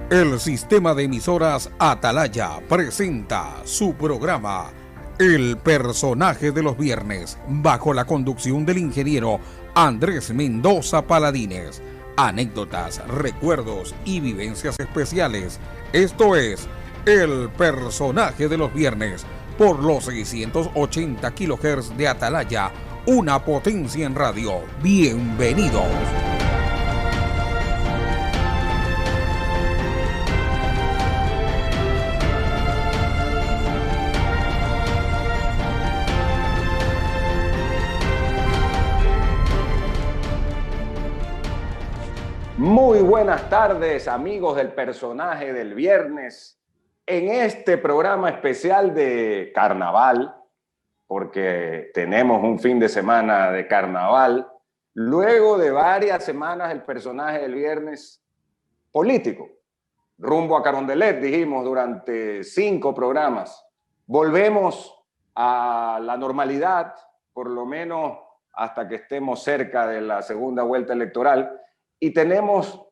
El sistema de emisoras Atalaya presenta su programa El Personaje de los Viernes, bajo la conducción del ingeniero Andrés Mendoza Paladines. Anécdotas, recuerdos y vivencias especiales. Esto es El Personaje de los Viernes, por los 680 kHz de Atalaya, una potencia en radio. Bienvenidos. Muy buenas tardes, amigos del Personaje del Viernes, en este programa especial de carnaval, porque tenemos un fin de semana de carnaval, luego de varias semanas el Personaje del Viernes político, rumbo a Carondelet, dijimos, durante 5 programas. Volvemos a la normalidad, por lo menos hasta que estemos cerca de la segunda vuelta electoral. Y tenemos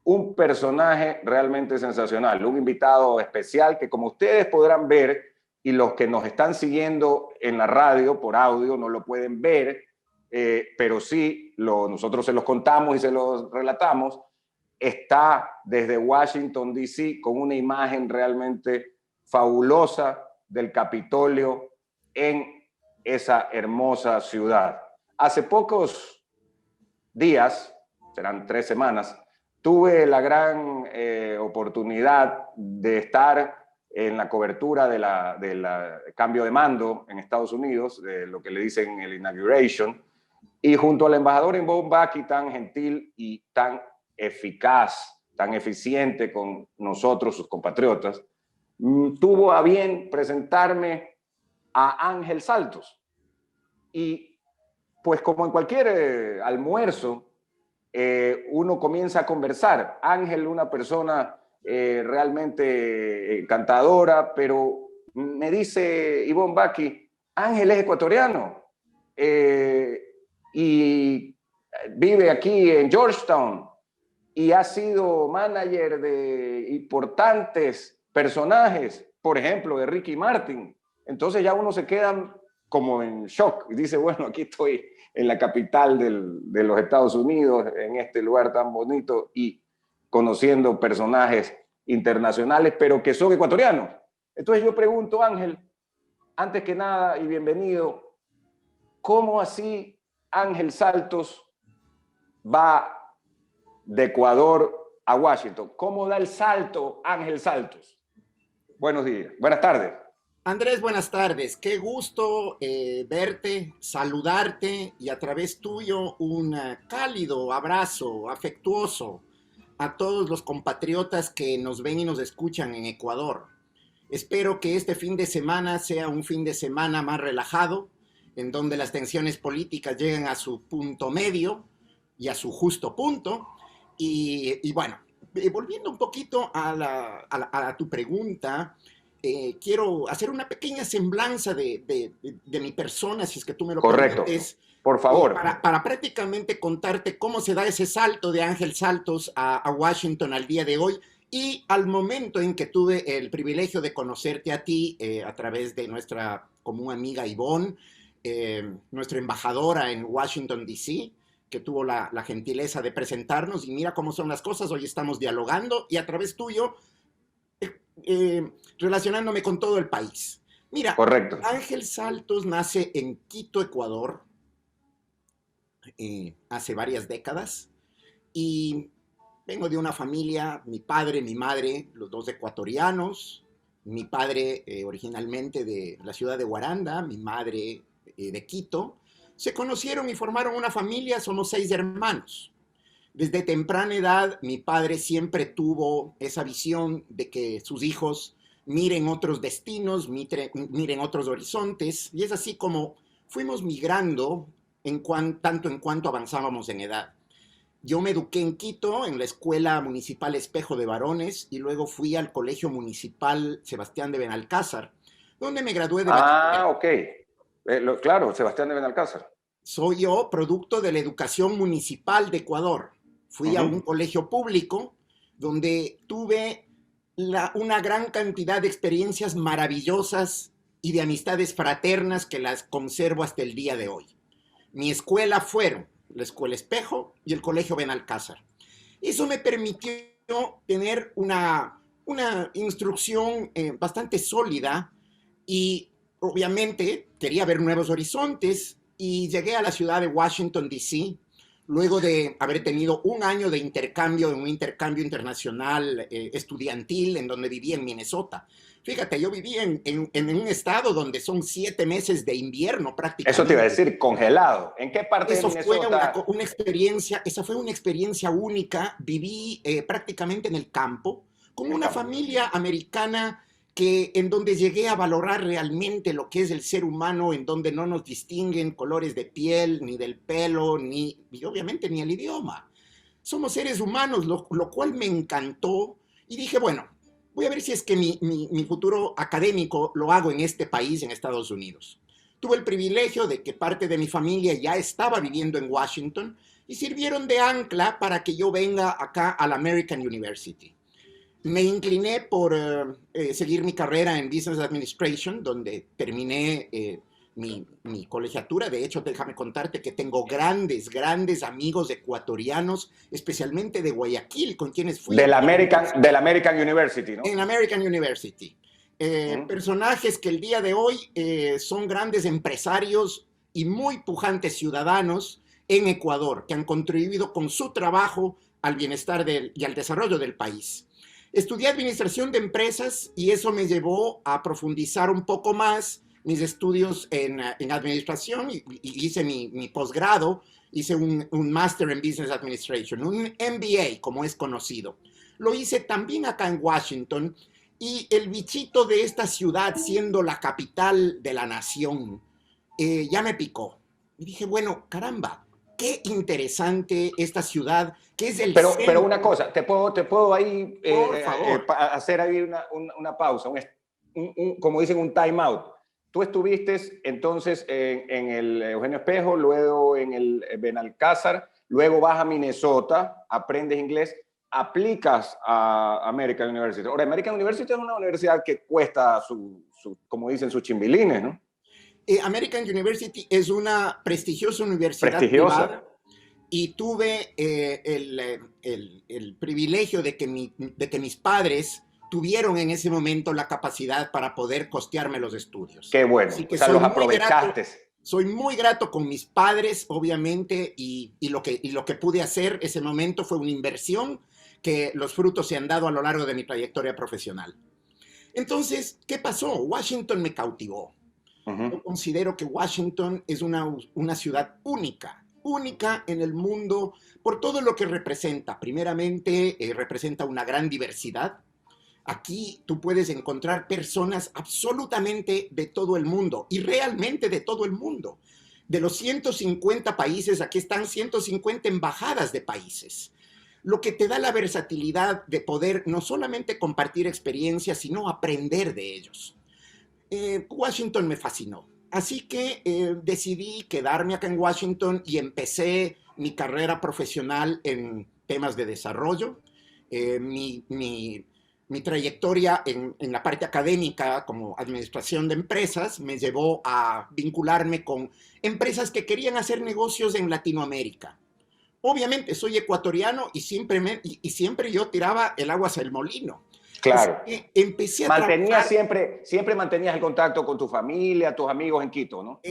un personaje realmente sensacional, un invitado especial que, como ustedes podrán ver, y los que nos están siguiendo en la radio por audio no lo pueden ver, pero sí, nosotros se los contamos y se los relatamos, está desde Washington, D.C., con una imagen realmente fabulosa del Capitolio en esa hermosa ciudad. Hace pocos días, serán 3 semanas, tuve la gran oportunidad de estar en la cobertura del cambio de mando en Estados Unidos, de lo que le dicen el inauguration, y junto al embajador Yvonne Backy, tan gentil y tan eficaz, tan eficiente con nosotros, sus compatriotas, tuvo a bien presentarme a Ángel Saltos. Y pues como en cualquier almuerzo, uno comienza a conversar. Ángel, una persona realmente encantadora, pero me dice Yvonne Backy, Ángel es ecuatoriano y vive aquí en Georgetown y ha sido manager de importantes personajes, por ejemplo, de Ricky Martin. Entonces ya uno se queda como en shock y dice, bueno, aquí estoy en la capital de los Estados Unidos, en este lugar tan bonito y conociendo personajes internacionales, pero que son ecuatorianos. Entonces yo pregunto, Ángel, antes que nada y bienvenido, ¿cómo así Ángel Saltos va de Ecuador a Washington? ¿Cómo da el salto Ángel Saltos? Buenos días, buenas tardes. Andrés, buenas tardes. Qué gusto verte, saludarte y a través tuyo un cálido abrazo afectuoso a todos los compatriotas que nos ven y nos escuchan en Ecuador. Espero que este fin de semana sea un fin de semana más relajado, en donde las tensiones políticas lleguen a su punto medio y a su justo punto. Y bueno, volviendo un poquito a tu pregunta, quiero hacer una pequeña semblanza de mi persona, si es que tú me lo permites. Por favor. Para prácticamente contarte cómo se da ese salto de Ángel Saltos a Washington al día de hoy y al momento en que tuve el privilegio de conocerte a ti a través de nuestra común amiga Yvonne, nuestra embajadora en Washington, D.C., que tuvo la gentileza de presentarnos, y mira cómo son las cosas. Hoy estamos dialogando y a través tuyo relacionándome con todo el país. Mira, correcto. Ángel Saltos nace en Quito, Ecuador, hace varias décadas, y vengo de una familia, mi padre, mi madre, los dos ecuatorianos, mi padre originalmente de la ciudad de Guaranda, mi madre de Quito. Se conocieron y formaron una familia, somos 6 hermanos. Desde temprana edad, mi padre siempre tuvo esa visión de que sus hijos miren otros destinos, miren otros horizontes, y es así como fuimos migrando tanto en cuanto avanzábamos en edad. Yo me eduqué en Quito, en la Escuela Municipal Espejo de Varones, y luego fui al Colegio Municipal Sebastián de Benalcázar, donde me gradué de bachiller. Ok. Claro, Sebastián de Benalcázar. Soy yo, producto de la educación municipal de Ecuador. Fui a un colegio público donde tuve una gran cantidad de experiencias maravillosas y de amistades fraternas que las conservo hasta el día de hoy. Mi escuela fueron la Escuela Espejo y el Colegio Benalcázar. Eso me permitió tener una instrucción bastante sólida y obviamente quería ver nuevos horizontes y llegué a la ciudad de Washington, D.C., luego de haber tenido un año de intercambio, en un intercambio internacional estudiantil en donde viví en Minnesota. Fíjate, yo viví en un estado donde son 7 meses de invierno prácticamente. Eso te iba a decir, congelado. ¿En qué parte Eso de Minnesota? fue una experiencia, esa fue una experiencia única. Viví prácticamente en el campo, con una familia americana en donde llegué a valorar realmente lo que es el ser humano, en donde no nos distinguen colores de piel, ni del pelo, y obviamente ni el idioma. Somos seres humanos, lo cual me encantó. Y dije, bueno, voy a ver si es que mi futuro académico lo hago en este país, en Estados Unidos. Tuve el privilegio de que parte de mi familia ya estaba viviendo en Washington y sirvieron de ancla para que yo venga acá a la American University. Me incliné por seguir mi carrera en Business Administration, donde terminé mi colegiatura. De hecho, déjame contarte que tengo grandes amigos ecuatorianos, especialmente de Guayaquil, con quienes fui. Del American University, ¿no? En American University. Personajes que el día de hoy son grandes empresarios y muy pujantes ciudadanos en Ecuador, que han contribuido con su trabajo al bienestar y al desarrollo del país. Estudié administración de empresas y eso me llevó a profundizar un poco más mis estudios en administración y hice mi posgrado, hice un máster en Business Administration, un MBA como es conocido. Lo hice también acá en Washington y el bichito de esta ciudad siendo la capital de la nación ya me picó. Y dije, bueno, caramba, qué interesante esta ciudad, que es el centro. Pero una cosa, te puedo ahí por favor. Hacer ahí una pausa, como dicen, un time out. Tú estuviste entonces en el Eugenio Espejo, luego en el Benalcázar, luego vas a Minnesota, aprendes inglés, aplicas a American University. Ahora, American University es una universidad que cuesta, como dicen, sus chimbilines, ¿no? American University es una prestigiosa universidad privada y tuve el privilegio de que mis padres tuvieron en ese momento la capacidad para poder costearme los estudios. Qué bueno, o sea, los aprovechaste. Soy muy grato con mis padres, obviamente, y lo que pude hacer ese momento fue una inversión que los frutos se han dado a lo largo de mi trayectoria profesional. Entonces, ¿qué pasó? Washington me cautivó. Yo considero que Washington es una ciudad única en el mundo por todo lo que representa. Primeramente, representa una gran diversidad. Aquí tú puedes encontrar personas absolutamente de todo el mundo y realmente de todo el mundo. De los 150 países, aquí están 150 embajadas de países, lo que te da la versatilidad de poder no solamente compartir experiencias, sino aprender de ellos. Washington me fascinó, así que decidí quedarme acá en Washington y empecé mi carrera profesional en temas de desarrollo. Mi trayectoria en la parte académica como administración de empresas me llevó a vincularme con empresas que querían hacer negocios en Latinoamérica. Obviamente soy ecuatoriano y siempre yo tiraba el agua hacia el molino. Claro. Empecé a trabajar. Siempre mantenías el contacto con tu familia, tus amigos en Quito, ¿no?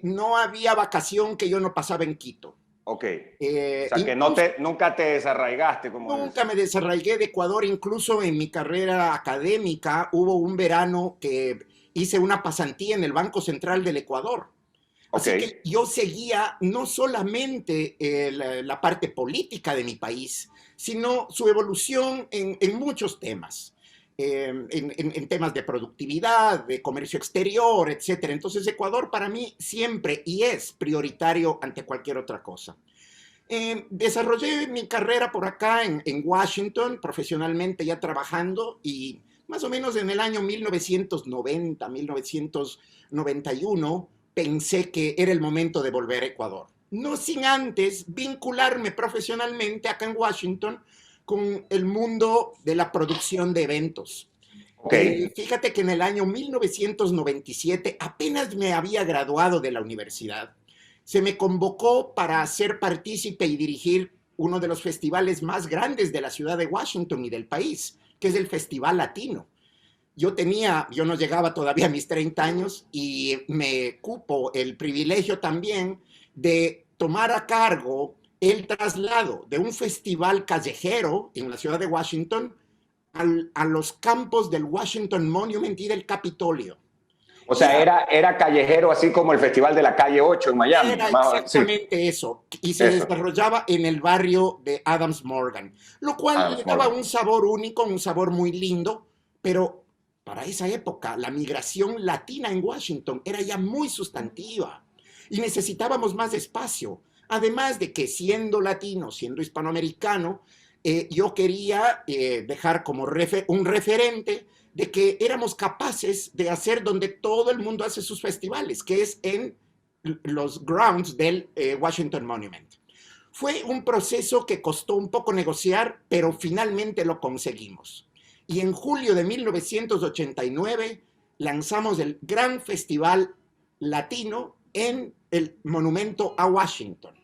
No había vacación que yo no pasaba en Quito. Ok. O sea, que nunca te desarraigaste. Nunca me desarraigué de Ecuador. Incluso en mi carrera académica hubo un verano que hice una pasantía en el Banco Central del Ecuador. Así que yo seguía no solamente la parte política de mi país, sino su evolución en muchos temas. En temas de productividad, de comercio exterior, etc. Entonces Ecuador para mí siempre y es prioritario ante cualquier otra cosa. Desarrollé mi carrera por acá en Washington, profesionalmente ya trabajando, y más o menos en el año 1990, 1991, pensé que era el momento de volver a Ecuador. No sin antes vincularme profesionalmente acá en Washington con el mundo de la producción de eventos. Ok. Fíjate que en el año 1997, apenas me había graduado de la universidad, se me convocó para ser partícipe y dirigir uno de los festivales más grandes de la ciudad de Washington y del país, que es el Festival Latino. Yo no llegaba todavía a mis 30 años y me cupo el privilegio también de tomar a cargo el traslado de un festival callejero en la ciudad de Washington a los campos del Washington Monument y del Capitolio. O sea, era callejero, así como el Festival de la Calle 8 en Miami. Era Más, exactamente sí. eso. Y se desarrollaba en el barrio de Adams Morgan, lo cual le daba un sabor único, un sabor muy lindo, pero para esa época la migración latina en Washington era ya muy sustantiva y necesitábamos más espacio. Además de que siendo latino, siendo hispanoamericano, yo quería dejar como un referente de que éramos capaces de hacer donde todo el mundo hace sus festivales, que es en los grounds del Washington Monument. Fue un proceso que costó un poco negociar, pero finalmente lo conseguimos. Y en julio de 1989 lanzamos el gran festival latino en el monumento a Washington.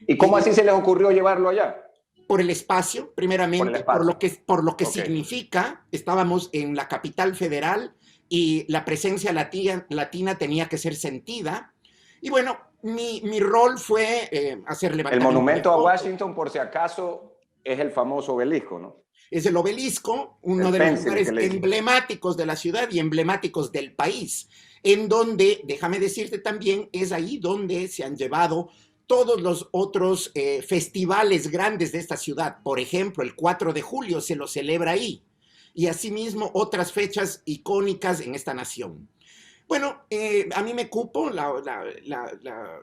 ¿Y cómo así se les ocurrió llevarlo allá? Por el espacio, primeramente, por lo que significa. Estábamos en la capital federal y la presencia latina tenía que ser sentida. Y bueno, mi rol fue hacer levantamiento. El monumento a Washington, por si acaso, es el famoso obelisco, ¿no? Es el obelisco, uno de los lugares emblemáticos de la ciudad y emblemáticos del país, en donde, déjame decirte también, es ahí donde se han llevado todos los otros festivales grandes de esta ciudad. Por ejemplo, el 4 de julio se lo celebra ahí. Y asimismo otras fechas icónicas en esta nación. Bueno, a mí me cupo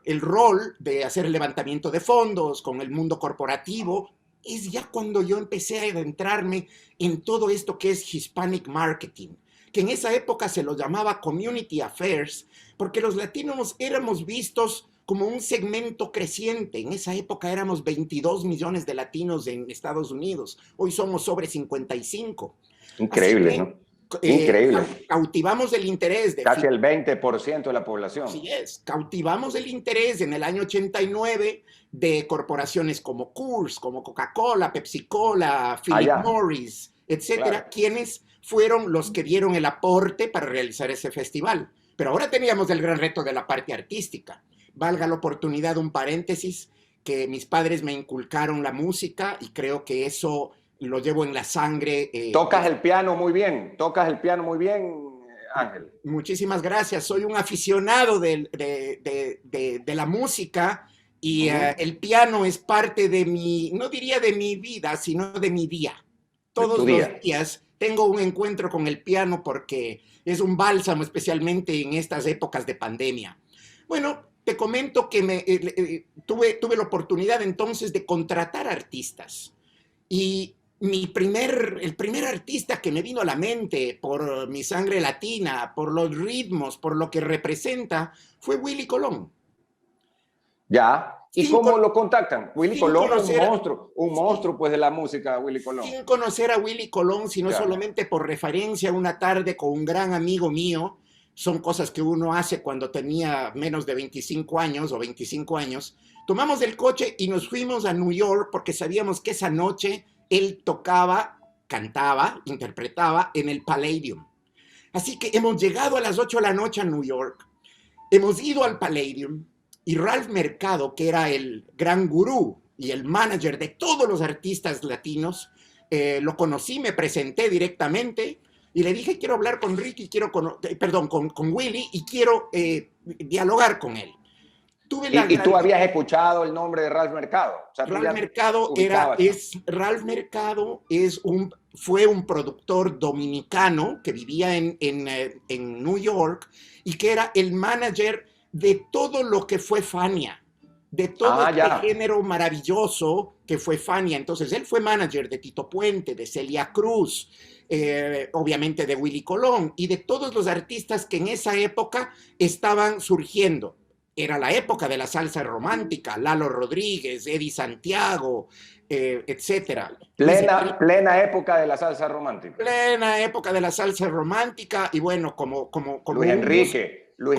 el rol de hacer el levantamiento de fondos con el mundo corporativo. Es ya cuando yo empecé a adentrarme en todo esto que es Hispanic Marketing, que en esa época se lo llamaba Community Affairs, porque los latinos éramos vistos como un segmento creciente. En esa época éramos 22 millones de latinos en Estados Unidos. Hoy somos sobre 55. Increíble, ¿no? Increíble. Cautivamos el interés de... Casi el 20% de la población. Así es. Cautivamos el interés en el año 89 de corporaciones como Coors, como Coca-Cola, Pepsi-Cola, Philip Morris, etcétera, claro, quienes fueron los que dieron el aporte para realizar ese festival. Pero ahora teníamos el gran reto de la parte artística. Valga la oportunidad, un paréntesis, que mis padres me inculcaron la música y creo que eso lo llevo en la sangre. Tocas el piano muy bien, Ángel. Muchísimas gracias, soy un aficionado de la música y el piano es parte de mi, no diría de mi vida, sino de mi día. Todos los días tengo un encuentro con el piano porque es un bálsamo, especialmente en estas épocas de pandemia. Bueno, te comento que tuve la oportunidad entonces de contratar artistas y el primer artista que me vino a la mente por mi sangre latina, por los ritmos, por lo que representa, fue Willy Colón. Ya. ¿Y cómo lo contactan? Willy Colón es un monstruo pues de la música, Willy Colón. Sin conocer a Willy Colón, sino solamente por referencia una tarde con un gran amigo mío. Son cosas que uno hace cuando tenía menos de 25 años o 25 años. Tomamos el coche y nos fuimos a New York porque sabíamos que esa noche él tocaba, cantaba, interpretaba en el Palladium. Así que hemos llegado a las 8 de la noche a New York, hemos ido al Palladium y Ralph Mercado, que era el gran gurú y el manager de todos los artistas latinos, lo conocí, me presenté directamente y le dije, quiero hablar con Ricky, con Willy y quiero dialogar con él. ¿Y tú habías escuchado el nombre de Ralph Mercado? O sea, Ralph Mercado fue un productor dominicano que vivía en New York y que era el manager de todo lo que fue Fania. de todo este ya. género maravilloso que fue Fania. Entonces, él fue manager de Tito Puente, de Celia Cruz, obviamente de Willy Colón, y de todos los artistas que en esa época estaban surgiendo. Era la época de la salsa romántica, Lalo Rodríguez, Eddie Santiago, etcétera. Plena época de la salsa romántica. Plena época de la salsa romántica, y bueno, como Luis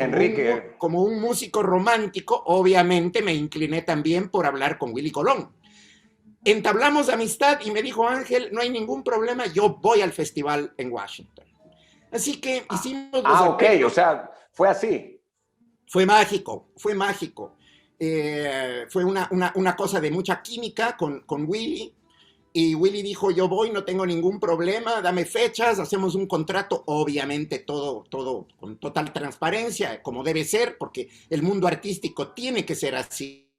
Enrique. Como un músico romántico, obviamente me incliné también por hablar con Willy Colón. Entablamos amistad y me dijo, Ángel, no hay ningún problema, yo voy al festival en Washington. Así que hicimos los ok, o sea, fue así. Fue mágico, fue mágico. Fue una cosa de mucha química con Willy. Y Willy dijo, yo voy, no tengo ningún problema, dame fechas, hacemos un contrato, obviamente todo con total transparencia, como debe ser, porque el mundo artístico tiene que ser así.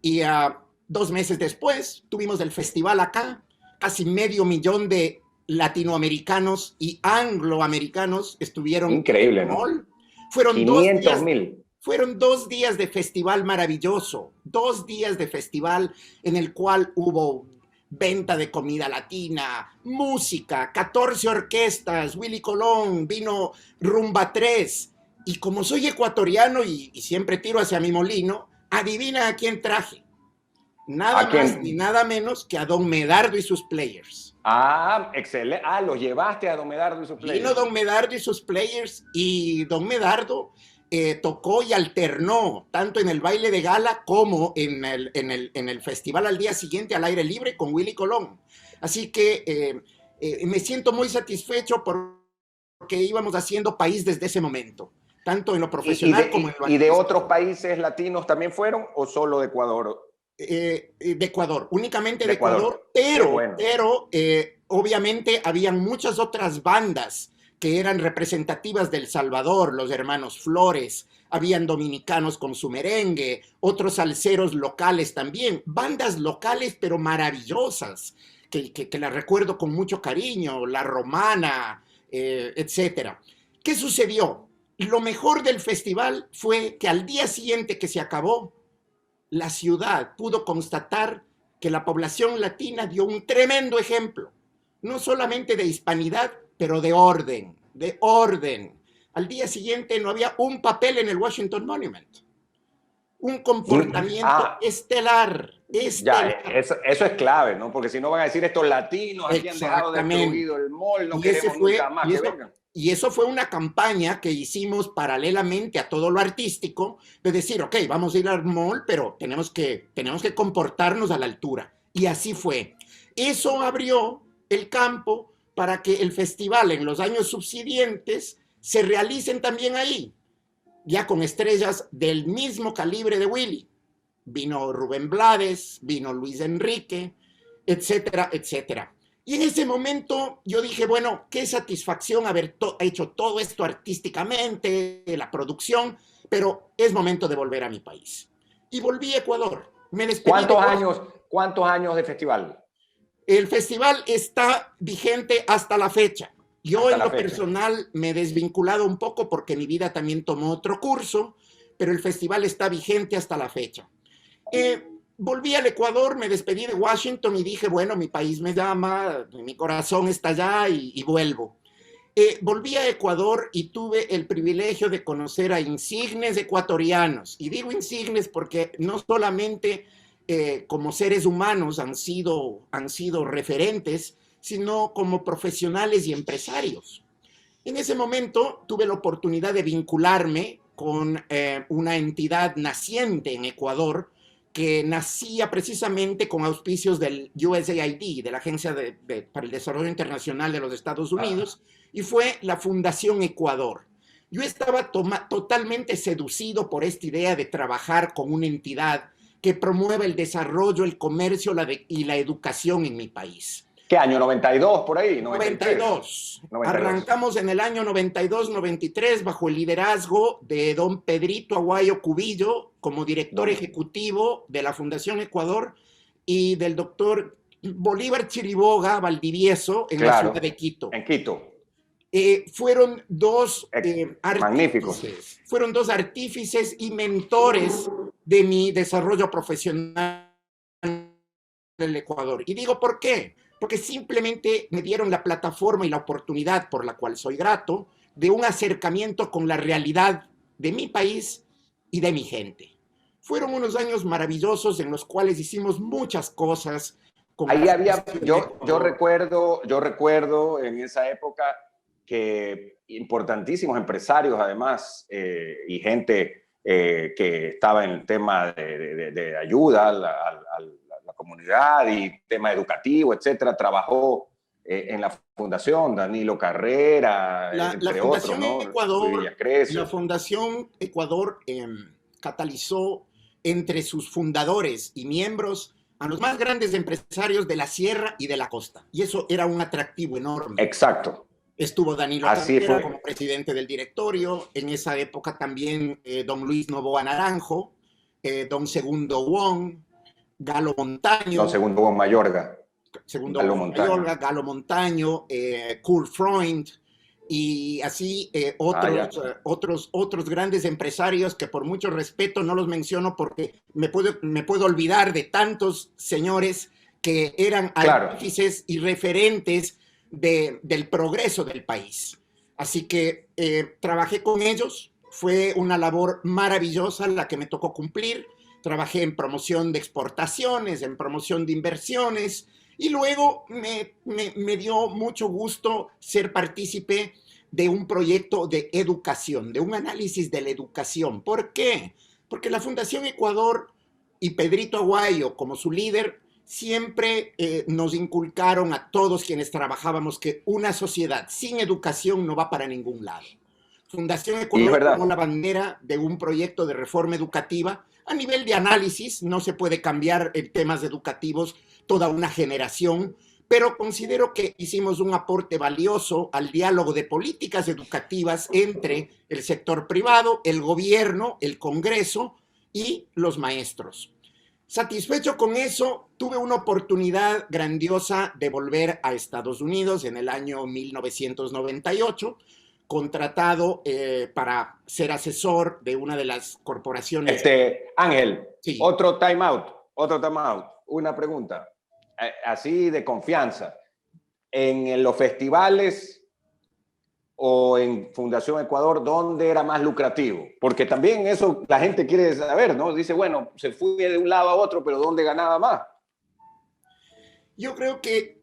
Y 2 meses después tuvimos el festival acá, casi 500,000 de latinoamericanos y angloamericanos estuvieron. Increíble, en el mall. ¿no? Fueron 500,000. Fueron 2 días de festival maravilloso, 2 días de festival en el cual hubo venta de comida latina, música, 14 orquestas, Willy Colón, vino Rumba 3. Y como soy ecuatoriano y siempre tiro hacia mi molino, adivina a quién traje. Nada más ni nada menos que a Don Medardo y sus Players. Excelente. Lo llevaste a Don Medardo y sus Players. Vino Don Medardo y sus Players, y Don Medardo tocó y alternó tanto en el baile de gala como en el festival al día siguiente al aire libre con Willy Colón. Así que me siento muy satisfecho porque íbamos haciendo país desde ese momento, tanto en lo profesional como en lo artístico. ¿Y de otros países latinos también fueron o solo de Ecuador? De Ecuador, únicamente de Ecuador, pero obviamente habían muchas otras bandas que eran representativas del Salvador, los hermanos Flores, habían dominicanos con su merengue, otros salseros locales también, bandas locales pero maravillosas, que las recuerdo con mucho cariño, La Romana, etcétera. ¿Qué sucedió? Lo mejor del festival fue que al día siguiente que se acabó, la ciudad pudo constatar que la población latina dio un tremendo ejemplo, no solamente de hispanidad, pero de orden, de orden. Al día siguiente no había un papel en el Washington Monument. Un comportamiento estelar. Ya, eso es clave, ¿no? Porque si no van a decir estos latinos aquí han dejado destruido el mall, no queremos nunca más que vengan. Y eso fue una campaña que hicimos paralelamente a todo lo artístico, de decir, ok, vamos a ir al mall, pero tenemos que comportarnos a la altura. Y así fue. Eso abrió el campo para que el festival en los años subsiguientes se realicen también ahí, ya con estrellas del mismo calibre de Willy. Vino Rubén Blades, vino Luis Enrique, etcétera, etcétera. Y en ese momento yo dije, bueno, qué satisfacción haber hecho todo esto artísticamente, la producción, pero es momento de volver a mi país. Y volví a Ecuador. Me despedí. ¿Cuántos años de festival? El festival está vigente hasta la fecha. Yo en lo personal me he desvinculado un poco porque mi vida también tomó otro curso, pero el festival está vigente hasta la fecha. Volví al Ecuador, me despedí de Washington y dije, bueno, mi país me llama, mi corazón está allá y vuelvo. Volví a Ecuador y tuve el privilegio de conocer a insignes ecuatorianos. Y digo insignes porque no solamente como seres humanos han sido referentes, sino como profesionales y empresarios. En ese momento tuve la oportunidad de vincularme con una entidad naciente en Ecuador, que nacía precisamente con auspicios del USAID, de la Agencia para el Desarrollo Internacional de los Estados Unidos, y fue la Fundación Ecuador. Yo estaba totalmente seducido por esta idea de trabajar con una entidad que promueva el desarrollo, el comercio y la educación en mi país. ¿Qué año? ¿92 por ahí? 92. Arrancamos en el año 92-93 bajo el liderazgo de don Pedrito Aguayo Cubillo como director ejecutivo de la Fundación Ecuador y del doctor Bolívar Chiriboga Valdivieso en la ciudad de Quito. En Quito. Fueron dos magníficos. fueron dos artífices y mentores de mi desarrollo profesional en el Ecuador. Y digo, ¿por qué? Porque simplemente me dieron la plataforma y la oportunidad, por la cual soy grato, de un acercamiento con la realidad de mi país y de mi gente. Fueron unos años maravillosos en los cuales hicimos muchas cosas con Ahí la había, Fundación Ecuador. yo recuerdo en esa época que importantísimos empresarios, además, y gente que estaba en el tema de ayuda a la comunidad y tema educativo, etcétera, trabajó en la fundación, Danilo Carrera, La entre otros, Fundación ¿no? Luis Ecuador, la Villacresio. Fundación Ecuador catalizó entre sus fundadores y miembros a los más grandes empresarios de la sierra y de la costa. Y eso era un atractivo enorme. Exacto. Estuvo Danilo Así Carrera fue. como presidente del directorio. En esa época también don Luis Novoa Naranjo, don Segundo Wong, Galo Montaño, No, segundo Juan Mayorga, Segundo Galo Montaño. Mayorga, Galo Montaño, Kurt Freund, y así otros grandes empresarios que por mucho respeto no los menciono porque me puedo olvidar de tantos señores que eran Claro. artífices y referentes del progreso del país. Así que trabajé con ellos, fue una labor maravillosa la que me tocó cumplir. Trabajé en promoción de exportaciones, en promoción de inversiones, y luego me dio mucho gusto ser partícipe de un proyecto de educación, de un análisis de la educación. ¿Por qué? Porque la Fundación Ecuador y Pedrito Aguayo como su líder siempre nos inculcaron a todos quienes trabajábamos que una sociedad sin educación no va para ningún lado. Fundación Ecuador tomó la bandera de un proyecto de reforma educativa a nivel de análisis. No se puede cambiar en temas educativos toda una generación, pero considero que hicimos un aporte valioso al diálogo de políticas educativas entre el sector privado, el gobierno, el Congreso y los maestros. Satisfecho con eso, tuve una oportunidad grandiosa de volver a Estados Unidos en el año 1998, contratado para ser asesor de una de las corporaciones. Ángel, sí. otro time out. Una pregunta, así de confianza. ¿En los festivales o en Fundación Ecuador, dónde era más lucrativo? Porque también eso la gente quiere saber, ¿no? Dice, bueno, se fue de un lado a otro, pero ¿dónde ganaba más? Yo creo que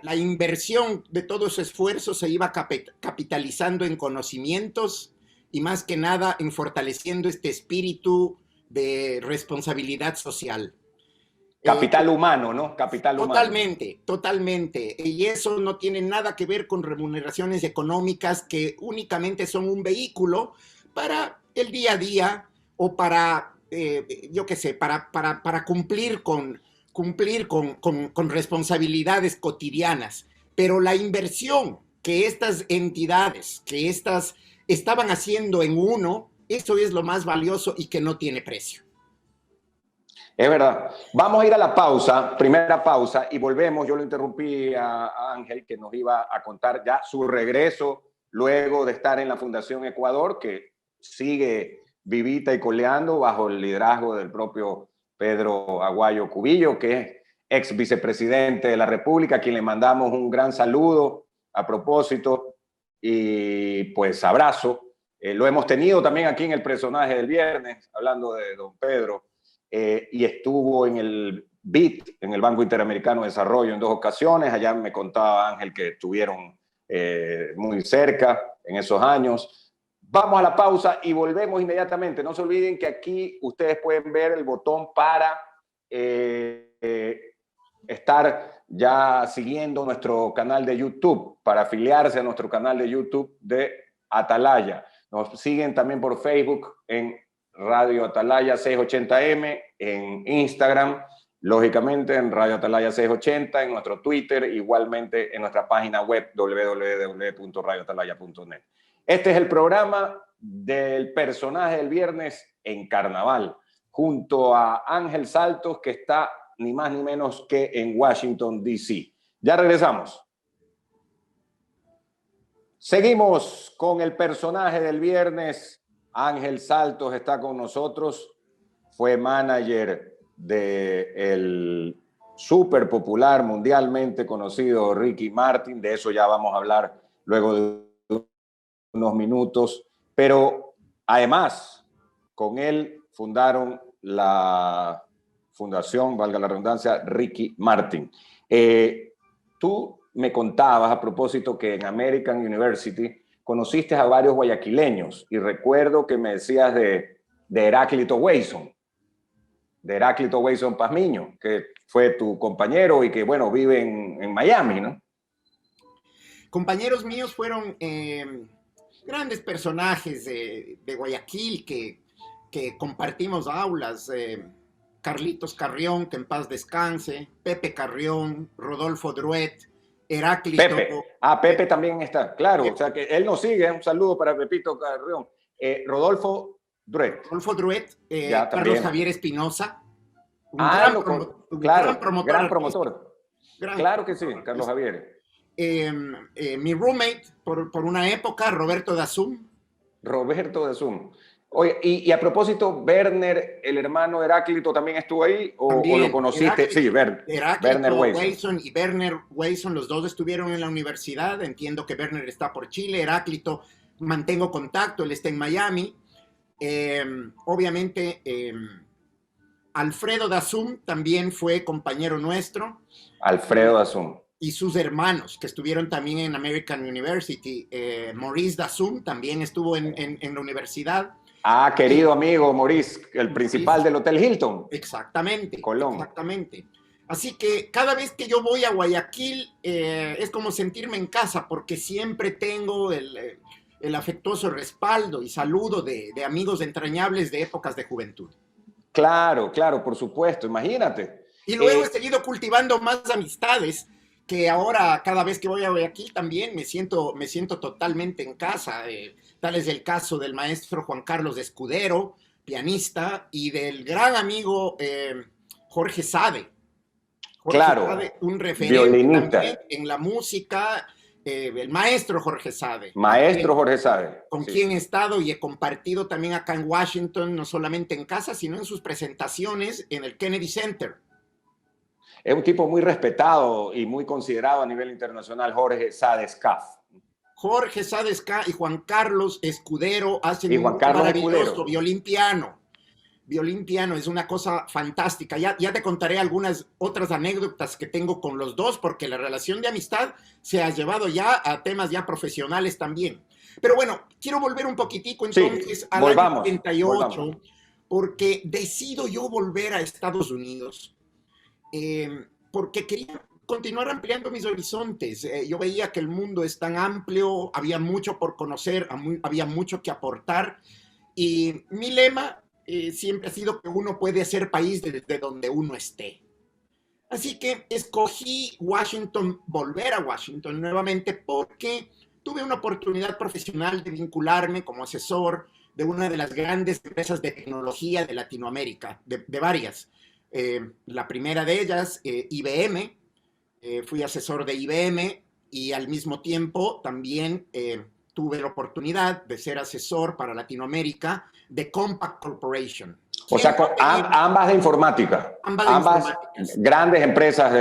la inversión de todo ese esfuerzo se iba capitalizando en conocimientos y más que nada en fortaleciendo este espíritu de responsabilidad social. Capital humano, ¿no? Capital totalmente, humano. Totalmente. Y eso no tiene nada que ver con remuneraciones económicas que únicamente son un vehículo para el día a día o para, yo qué sé, para cumplir con responsabilidades cotidianas. Pero la inversión que estas entidades, que estas estaban haciendo en uno, eso es lo más valioso y que no tiene precio. Es verdad. Vamos a ir a la pausa, primera pausa, y volvemos. Yo lo interrumpí a Ángel, que nos iba a contar ya su regreso luego de estar en la Fundación Ecuador, que sigue vivita y coleando bajo el liderazgo del propio Pedro Aguayo Cubillo, que es ex vicepresidente de la República, a quien le mandamos un gran saludo a propósito y pues abrazo. Lo hemos tenido también aquí en el personaje del viernes, hablando de don Pedro. Y estuvo en el BID, en el Banco Interamericano de Desarrollo, en 2 ocasiones. Allá me contaba Ángel que estuvieron muy cerca en esos años. Vamos a la pausa y volvemos inmediatamente. No se olviden que aquí ustedes pueden ver el botón para estar ya siguiendo nuestro canal de YouTube, para afiliarse a nuestro canal de YouTube de Atalaya. Nos siguen también por Facebook en Radio Atalaya 680M, en Instagram, lógicamente en Radio Atalaya 680, en nuestro Twitter, igualmente en nuestra página web www.radioatalaya.net. Este es el programa del personaje del viernes en Carnaval, junto a Ángel Saltos, que está ni más ni menos que en Washington, D.C. Ya regresamos. Seguimos con el personaje del viernes, Ángel Saltos está con nosotros, fue manager del súper popular, mundialmente conocido Ricky Martin. De eso ya vamos a hablar luego de unos minutos. Pero además, con él fundaron la fundación, valga la redundancia, Ricky Martin. Tú me contabas a propósito que en American University conociste a varios guayaquileños y recuerdo que me decías de Heráclito Wasson, Pazmiño, que fue tu compañero y que, bueno, vive en Miami, ¿no? Compañeros míos fueron grandes personajes de Guayaquil que compartimos aulas. Carlitos Carrión, que en paz descanse, Pepe Carrión, Rodolfo Druet, Heráclito. Pepe también está, claro, o sea que él nos sigue. Un saludo para Pepito Carrión. Rodolfo Druet. Carlos Javier Espinosa, gran promotor. Claro que sí, Carlos Javier. Mi roommate por una época, Roberto Dazum. Oye, y a propósito, Werner, el hermano de Heráclito, ¿también estuvo ahí o lo conociste? Sí, Werner Wasson y Werner Wasson, los dos estuvieron en la universidad. Entiendo que Werner está por Chile, Heráclito mantengo contacto, él está en Miami. Obviamente, Alfredo Dazum también fue compañero nuestro. Alfredo Dazum. Y sus hermanos, que estuvieron también en American University. Maurice Dazum también estuvo en la universidad. Querido amigo Maurice, el principal del Hotel Hilton. Exactamente. Colón. Exactamente. Así que cada vez que yo voy a Guayaquil es como sentirme en casa, porque siempre tengo el afectuoso respaldo y saludo de amigos entrañables de épocas de juventud. Claro, por supuesto, imagínate. Y luego he seguido cultivando más amistades, que ahora cada vez que voy a Guayaquil también me siento totalmente en casa. Tal es el caso del maestro Juan Carlos Escudero, pianista, y del gran amigo Jorge Sade. Sade, un referente violinista en la música, el maestro Jorge Sade. Con quien he estado y he compartido también acá en Washington, no solamente en casa, sino en sus presentaciones en el Kennedy Center. Es un tipo muy respetado y muy considerado a nivel internacional, Jorge Sade Scaf. Jorge Sade Scaf y Juan Carlos Escudero hacen un maravilloso violín piano. Violín piano es una cosa fantástica. Ya te contaré algunas otras anécdotas que tengo con los dos, porque la relación de amistad se ha llevado ya a temas ya profesionales también. Pero bueno, quiero volver un poquitico entonces al año 98, porque decido yo volver a Estados Unidos. Porque quería continuar ampliando mis horizontes. Yo veía que el mundo es tan amplio, había mucho por conocer, había mucho que aportar, y mi lema siempre ha sido que uno puede hacer país desde donde uno esté. Así que escogí volver a Washington nuevamente, porque tuve una oportunidad profesional de vincularme como asesor de una de las grandes empresas de tecnología de Latinoamérica, de varias. La primera de ellas, IBM. Fui asesor de IBM y al mismo tiempo también tuve la oportunidad de ser asesor para Latinoamérica de Compaq Corporation. O sea, ambas de informática. Ambas grandes empresas.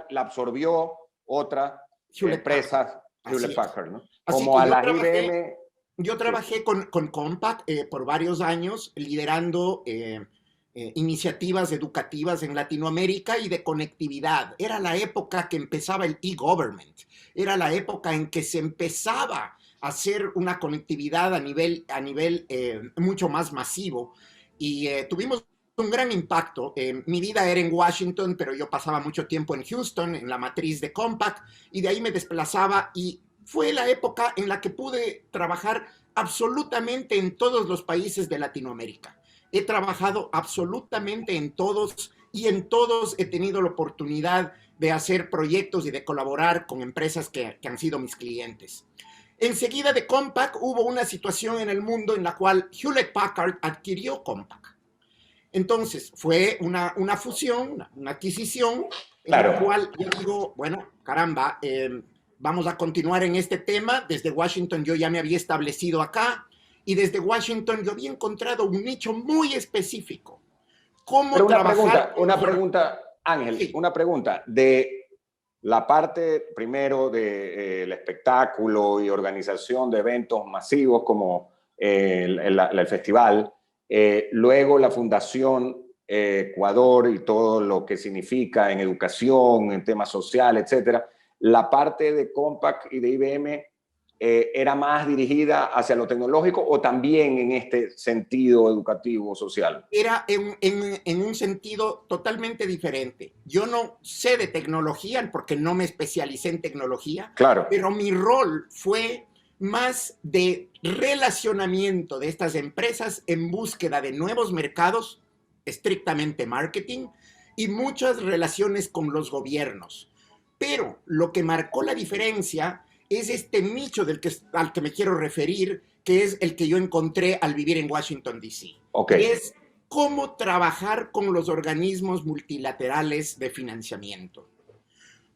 La absorbió otra empresa, Hewlett Packard, ¿no? Como a la IBM. Yo trabajé con Compaq por varios años liderando iniciativas educativas en Latinoamérica y de conectividad. Era la época que empezaba el e-government. Era la época en que se empezaba a hacer una conectividad a nivel mucho más masivo. Y tuvimos un gran impacto. Mi vida era en Washington, pero yo pasaba mucho tiempo en Houston, en la matriz de Compaq, y de ahí me desplazaba, y fue la época en la que pude trabajar absolutamente en todos los países de Latinoamérica. He trabajado absolutamente en todos, y en todos he tenido la oportunidad de hacer proyectos y de colaborar con empresas que han sido mis clientes. Enseguida de Compaq hubo una situación en el mundo en la cual Hewlett Packard adquirió Compaq. Entonces fue una fusión, una adquisición, en la cual yo digo, bueno, caramba, vamos a continuar en este tema. Desde Washington yo ya me había establecido acá. Y desde Washington yo había encontrado un nicho muy específico. ¿Cómo Pero trabajar? una pregunta, Ángel, Sí. una pregunta de la parte primero del espectáculo y organización de eventos masivos como el festival, luego la Fundación Ecuador y todo lo que significa en educación, en temas sociales, etcétera. La parte de Compaq y de IBM era más dirigida hacia lo tecnológico o también en este sentido educativo social. Era en un sentido totalmente diferente. Yo no sé de tecnología porque no me especialicé en tecnología, Claro. pero mi rol fue más de relacionamiento de estas empresas en búsqueda de nuevos mercados, estrictamente marketing, y muchas relaciones con los gobiernos. Pero lo que marcó la diferencia es este nicho al que me quiero referir, que es el que yo encontré al vivir en Washington, D.C. Okay. Y es cómo trabajar con los organismos multilaterales de financiamiento.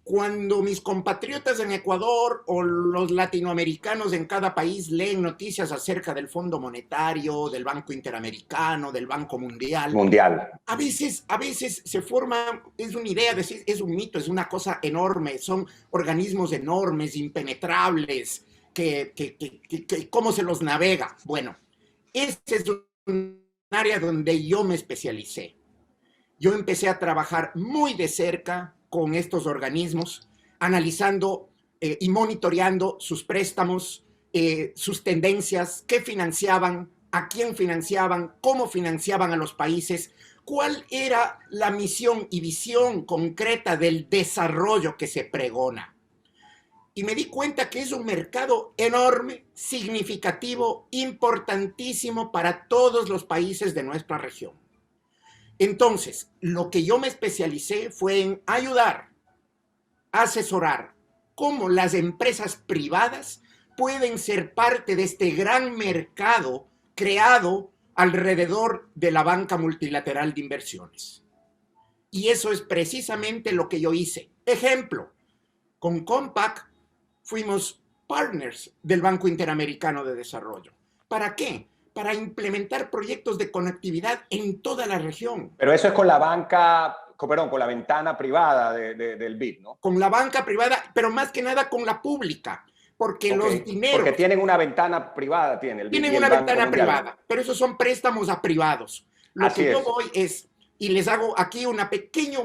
Cuando mis compatriotas en Ecuador o los latinoamericanos en cada país leen noticias acerca del Fondo Monetario, del Banco Interamericano, del Banco Mundial, a veces se forma, es una idea, es un mito, es una cosa enorme, son organismos enormes, impenetrables, ¿cómo se los navega? Bueno, este es un área donde yo me especialicé. Yo empecé a trabajar muy de cerca con estos organismos, analizando y monitoreando sus préstamos, sus tendencias, qué financiaban, a quién financiaban, cómo financiaban a los países, cuál era la misión y visión concreta del desarrollo que se pregona. Y me di cuenta que es un mercado enorme, significativo, importantísimo para todos los países de nuestra región. Entonces, lo que yo me especialicé fue en ayudar, asesorar cómo las empresas privadas pueden ser parte de este gran mercado creado alrededor de la banca multilateral de inversiones. Y eso es precisamente lo que yo hice. Ejemplo, con Compaq fuimos partners del Banco Interamericano de Desarrollo. ¿Para qué? Para implementar proyectos de conectividad en toda la región. Pero eso es con la banca, perdón, con la ventana privada del BID, ¿no? Con la banca privada, pero más que nada con la pública, porque los dineros... Porque tienen una ventana privada, el BID. Tienen una ventana privada, pero esos son préstamos a privados. Lo que yo voy es, y les hago aquí un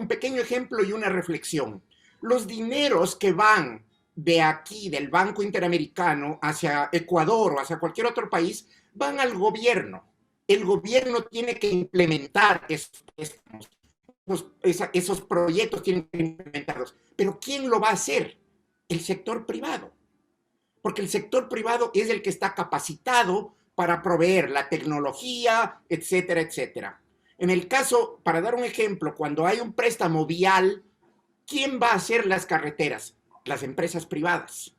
pequeño ejemplo y una reflexión. Los dineros que van de aquí, del Banco Interamericano, hacia Ecuador o hacia cualquier otro país, van al gobierno. El gobierno tiene que implementar esos proyectos, tienen que implementarlos. Pero ¿quién lo va a hacer? El sector privado. Porque el sector privado es el que está capacitado para proveer la tecnología, etcétera, etcétera. En el caso, para dar un ejemplo, cuando hay un préstamo vial, ¿quién va a hacer las carreteras? Las empresas privadas.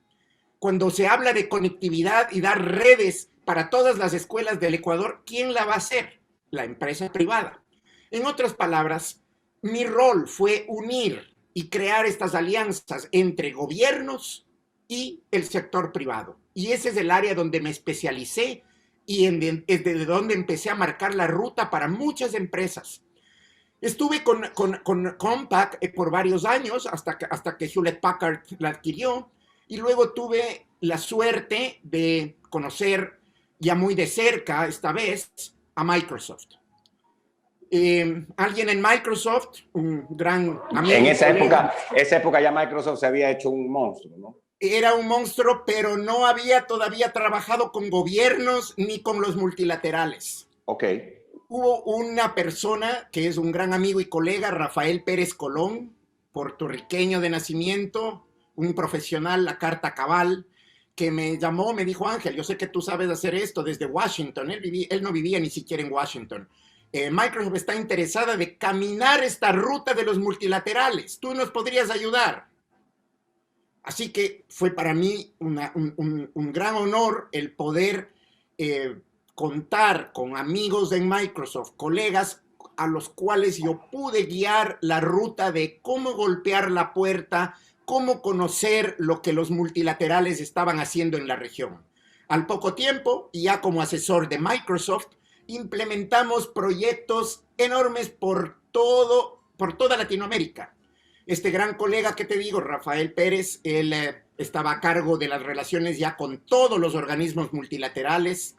Cuando se habla de conectividad y dar redes para todas las escuelas del Ecuador, ¿quién la va a hacer? La empresa privada. En otras palabras, mi rol fue unir y crear estas alianzas entre gobiernos y el sector privado. Y ese es el área donde me especialicé y desde donde empecé a marcar la ruta para muchas empresas. Estuve con Compaq por varios años hasta que Hewlett Packard la adquirió, y luego tuve la suerte de conocer ya muy de cerca, esta vez, a Microsoft. Alguien en Microsoft, un gran amigo. En esa época ya Microsoft se había hecho un monstruo, ¿no? Era un monstruo, pero no había todavía trabajado con gobiernos ni con los multilaterales. Ok. Hubo una persona que es un gran amigo y colega, Rafael Pérez Colón, puertorriqueño de nacimiento, un profesional, la carta cabal, que me llamó, me dijo: Ángel, yo sé que tú sabes hacer esto desde Washington. Él no vivía ni siquiera en Washington. Microsoft está interesada de caminar esta ruta de los multilaterales. ¿Tú nos podrías ayudar? Así que fue para mí un gran honor el poder contar con amigos en Microsoft, colegas a los cuales yo pude guiar la ruta de cómo golpear la puerta, cómo conocer lo que los multilaterales estaban haciendo en la región. Al poco tiempo, y ya como asesor de Microsoft, implementamos proyectos enormes por toda Latinoamérica. Este gran colega que te digo, Rafael Pérez, él estaba a cargo de las relaciones ya con todos los organismos multilaterales.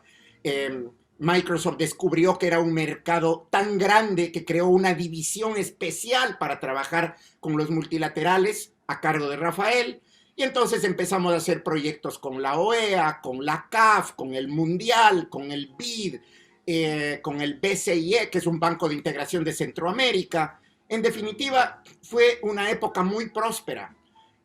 Microsoft descubrió que era un mercado tan grande que creó una división especial para trabajar con los multilaterales a cargo de Rafael. Y entonces empezamos a hacer proyectos con la OEA, con la CAF, con el Mundial, con el BID, con el BCIE, que es un banco de integración de Centroamérica. En definitiva, fue una época muy próspera.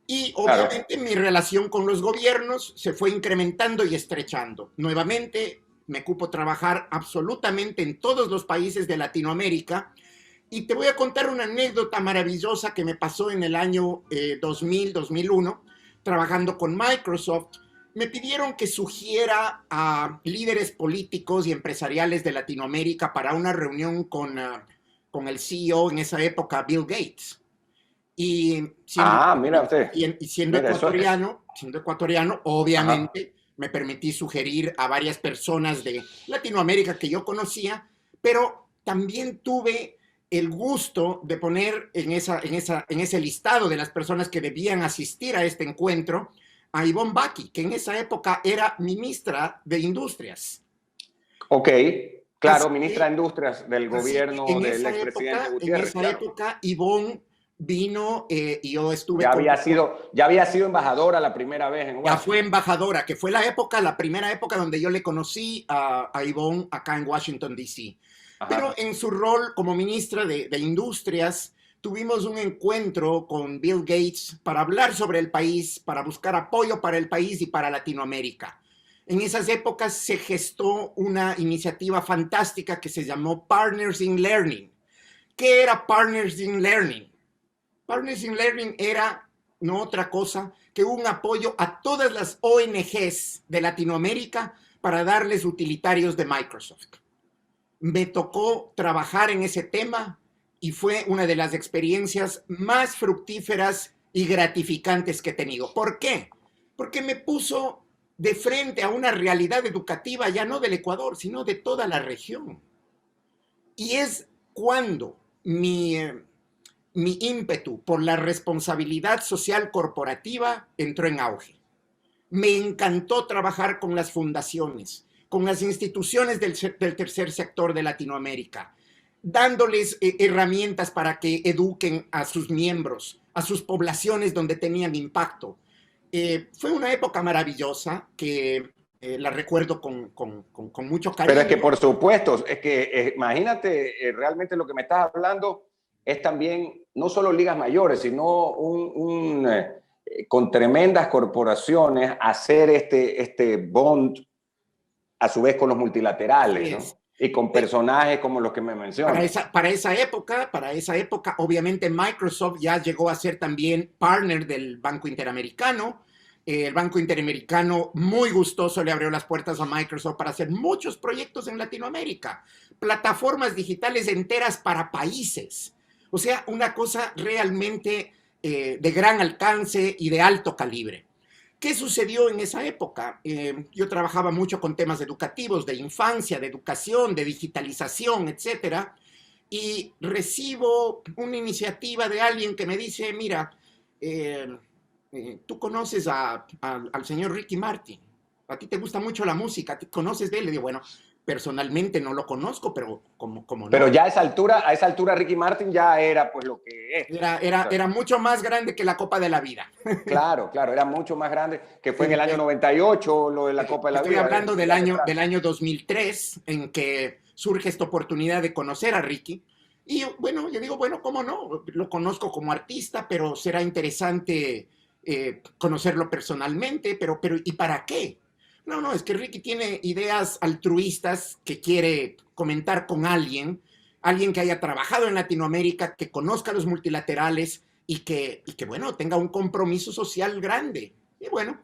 Y obviamente mi relación con los gobiernos se fue incrementando y estrechando. Nuevamente me cupo trabajar absolutamente en todos los países de Latinoamérica. Y te voy a contar una anécdota maravillosa que me pasó en el año 2000-2001, trabajando con Microsoft. Me pidieron que sugiera a líderes políticos y empresariales de Latinoamérica para una reunión con el CEO en esa época, Bill Gates. Y siendo ecuatoriano, obviamente, me permití sugerir a varias personas de Latinoamérica que yo conocía, pero también tuve el gusto de poner en ese listado de las personas que debían asistir a este encuentro a Ivonne Baki, que en esa época era ministra de Industrias. Ok, claro, así ministra de Industrias del gobierno del expresidente Gutiérrez. En esa época, Ivonne vino y yo estuve... Ya había sido embajadora la primera vez en Washington. Ya fue embajadora, que fue la primera época donde yo le conocí a Ivonne acá en Washington, D.C. Pero en su rol como ministra de Industrias, tuvimos un encuentro con Bill Gates para hablar sobre el país, para buscar apoyo para el país y para Latinoamérica. En esas épocas se gestó una iniciativa fantástica que se llamó Partners in Learning. ¿Qué era Partners in Learning? Partners in Learning era no otra cosa que un apoyo a todas las ONGs de Latinoamérica para darles utilitarios de Microsoft. Me tocó trabajar en ese tema y fue una de las experiencias más fructíferas y gratificantes que he tenido. ¿Por qué? Porque me puso de frente a una realidad educativa ya no del Ecuador, sino de toda la región. Y es cuando mi ímpetu por la responsabilidad social corporativa entró en auge. Me encantó trabajar con las fundaciones, con las instituciones del tercer sector de Latinoamérica, dándoles herramientas para que eduquen a sus miembros, a sus poblaciones donde tenían impacto. Fue una época maravillosa que la recuerdo con mucho cariño. Pero es que por supuesto, es que imagínate realmente lo que me estás hablando es también no solo ligas mayores, sino con tremendas corporaciones hacer este bond a su vez con los multilaterales, ¿no? Y con personajes como los que me mencionas. Para esa época, obviamente Microsoft ya llegó a ser también partner del Banco Interamericano. El Banco Interamericano muy gustoso le abrió las puertas a Microsoft para hacer muchos proyectos en Latinoamérica. Plataformas digitales enteras para países. O sea, una cosa realmente de gran alcance y de alto calibre. ¿Qué sucedió en esa época? Yo trabajaba mucho con temas educativos, de infancia, de educación, de digitalización, etcétera, y recibo una iniciativa de alguien que me dice, mira, tú conoces al señor Ricky Martin, a ti te gusta mucho la música, ¿conoces de él? Le digo, bueno, personalmente no lo conozco, pero como no. Pero ya a esa altura Ricky Martin ya era pues lo que es. Era mucho más grande que la Copa de la Vida. Claro, era mucho más grande, que fue en el año 98 lo de la Copa de la Vida. Estoy hablando del año 2003, en que surge esta oportunidad de conocer a Ricky. Y bueno, yo digo, bueno, ¿cómo no? Lo conozco como artista, pero será interesante conocerlo personalmente, pero ¿y para qué? No, es que Ricky tiene ideas altruistas que quiere comentar con alguien que haya trabajado en Latinoamérica, que conozca los multilaterales y que bueno, tenga un compromiso social grande. Y bueno,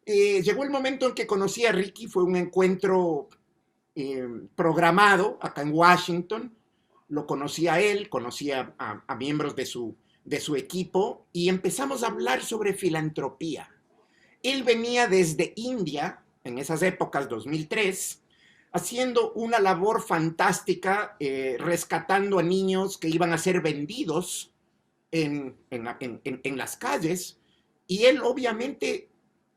llegó el momento en que conocí a Ricky, fue un encuentro programado acá en Washington. Lo conocí a él, conocí a miembros de su equipo y empezamos a hablar sobre filantropía. Él venía desde India, en esas épocas, 2003, haciendo una labor fantástica, rescatando a niños que iban a ser vendidos en las calles. Y él, obviamente,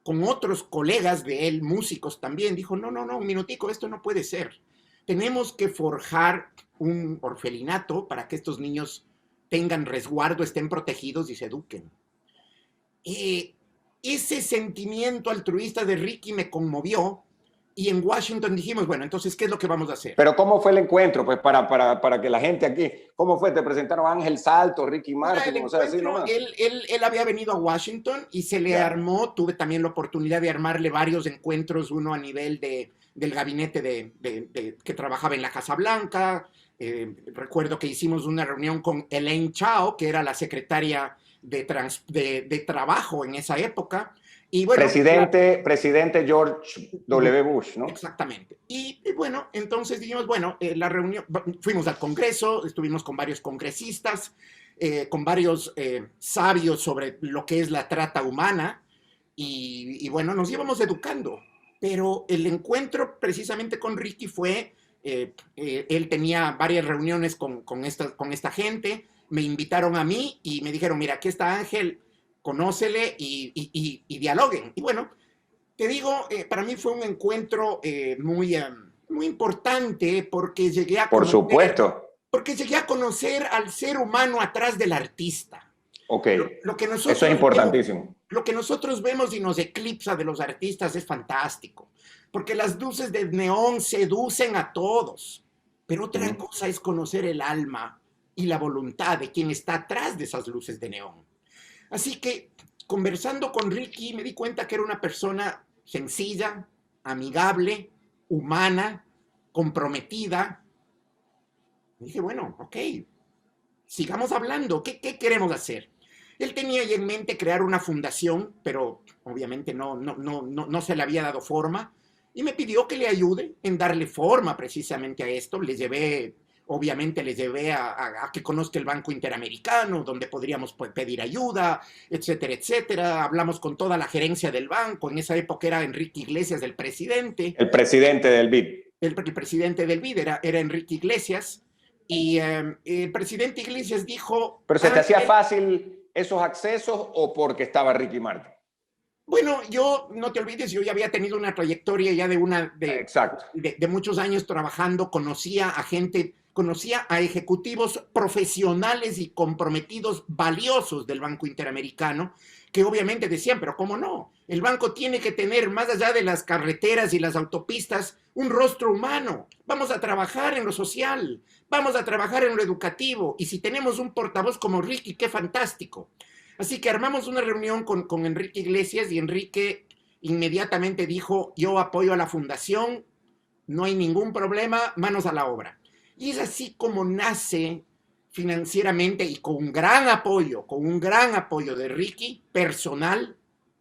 con otros colegas de él, músicos también, dijo, no, no, no, un minutico, esto no puede ser. Tenemos que forjar un orfelinato para que estos niños tengan resguardo, estén protegidos y se eduquen. Ese sentimiento altruista de Ricky me conmovió y en Washington dijimos, bueno, entonces, ¿qué es lo que vamos a hacer? Pero ¿cómo fue el encuentro? Pues para que la gente aquí, ¿cómo fue? ¿Te presentaron a Ángel Salto, Ricky Martin? O sea, así nomás. Él había venido a Washington y se le armó, tuve también la oportunidad de armarle varios encuentros, uno a nivel del gabinete que trabajaba en la Casa Blanca. Recuerdo que hicimos una reunión con Elaine Chao, que era la secretaria de trabajo en esa época. Y bueno, presidente George W. Bush, ¿no? Exactamente. Y bueno, entonces dijimos, bueno, la reunión, fuimos al Congreso, estuvimos con varios congresistas, con varios sabios sobre lo que es la trata humana, y bueno, nos íbamos educando. Pero el encuentro precisamente con Ricky fue, él tenía varias reuniones con esta gente, me invitaron a mí y me dijeron, mira, aquí está Ángel, conócele y dialoguen. Y bueno, te digo, para mí fue un encuentro muy importante porque llegué a Por supuesto. Porque llegué a conocer al ser humano atrás del artista. Ok, lo que nosotros eso es importantísimo. Lo que nosotros vemos y nos eclipsa de los artistas es fantástico, porque las luces de neón seducen a todos, pero otra cosa es conocer el alma y la voluntad de quien está atrás de esas luces de neón. Así que, conversando con Ricky, me di cuenta que era una persona sencilla, amigable, humana, comprometida. Y dije, bueno, ok, sigamos hablando. ¿Qué queremos hacer? Él tenía ya en mente crear una fundación, pero obviamente no se le había dado forma. Y me pidió que le ayude en darle forma precisamente a esto. Obviamente les llevé a que conozca el Banco Interamericano, donde podríamos pedir ayuda, etcétera, etcétera. Hablamos con toda la gerencia del banco. En esa época era Enrique Iglesias el presidente. El presidente del BID. El presidente del BID era Enrique Iglesias. Y el presidente Iglesias dijo... ¿Pero se te hacía fácil esos accesos o porque estaba Ricky Martin? Bueno, no te olvides, yo ya había tenido una trayectoria ya de muchos años trabajando, conocía a ejecutivos profesionales y comprometidos valiosos del Banco Interamericano, que obviamente decían, pero ¿cómo no? El banco tiene que tener, más allá de las carreteras y las autopistas, un rostro humano. Vamos a trabajar en lo social, vamos a trabajar en lo educativo, y si tenemos un portavoz como Ricky, qué fantástico. Así que armamos una reunión con Enrique Iglesias y Enrique inmediatamente dijo, yo apoyo a la fundación, no hay ningún problema, manos a la obra. Y es así como nace financieramente y con un gran apoyo de Ricky, personal,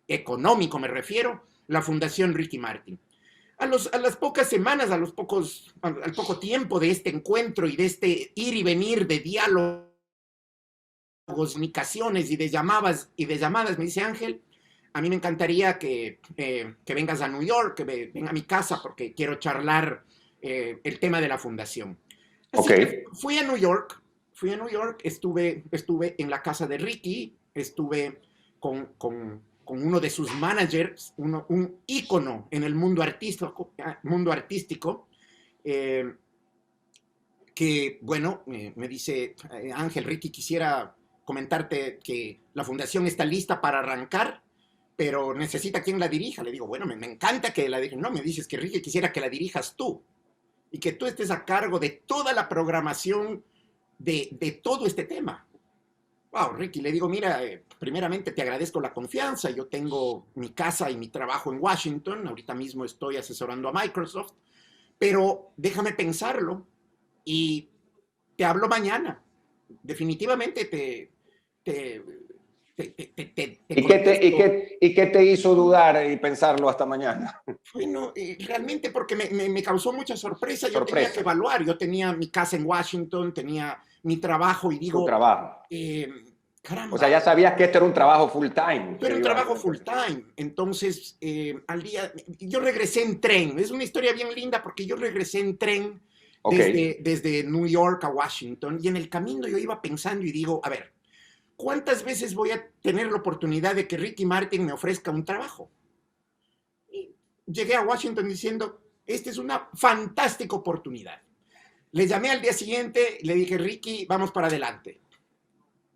económico me refiero, la Fundación Ricky Martin. A las pocas semanas, al poco tiempo de este encuentro y de este ir y venir de diálogo, comunicaciones y de llamadas, me dice Ángel, a mí me encantaría que vengas a New York, que venga a mi casa porque quiero charlar el tema de la fundación. Así que fui a New York, estuve en la casa de Ricky, estuve con uno de sus managers, un ícono en el mundo artístico, que, bueno, me dice, Ángel, Ricky, quisiera comentarte que la fundación está lista para arrancar, pero necesita quien la dirija. Le digo, bueno, me encanta que la dirija. No, me dices que Ricky quisiera que la dirijas tú y que tú estés a cargo de toda la programación de todo este tema. Wow, Ricky, le digo, mira, primeramente te agradezco la confianza. Yo tengo mi casa y mi trabajo en Washington. Ahorita mismo estoy asesorando a Microsoft, pero déjame pensarlo y te hablo mañana. Definitivamente ¿Y qué te hizo dudar y pensarlo hasta mañana? Bueno, realmente porque me causó mucha sorpresa. Yo tenía que evaluar. Yo tenía mi casa en Washington, tenía mi trabajo y digo, tu trabajo. Caramba. O sea, ya sabías que esto era un trabajo full time. Pero un trabajo full time. Entonces, al día, yo regresé en tren. Es una historia bien linda porque yo regresé en tren desde New York a Washington y en el camino yo iba pensando y digo, a ver, ¿cuántas veces voy a tener la oportunidad de que Ricky Martin me ofrezca un trabajo? Y llegué a Washington diciendo, esta es una fantástica oportunidad. Le llamé al día siguiente, le dije, Ricky, vamos para adelante.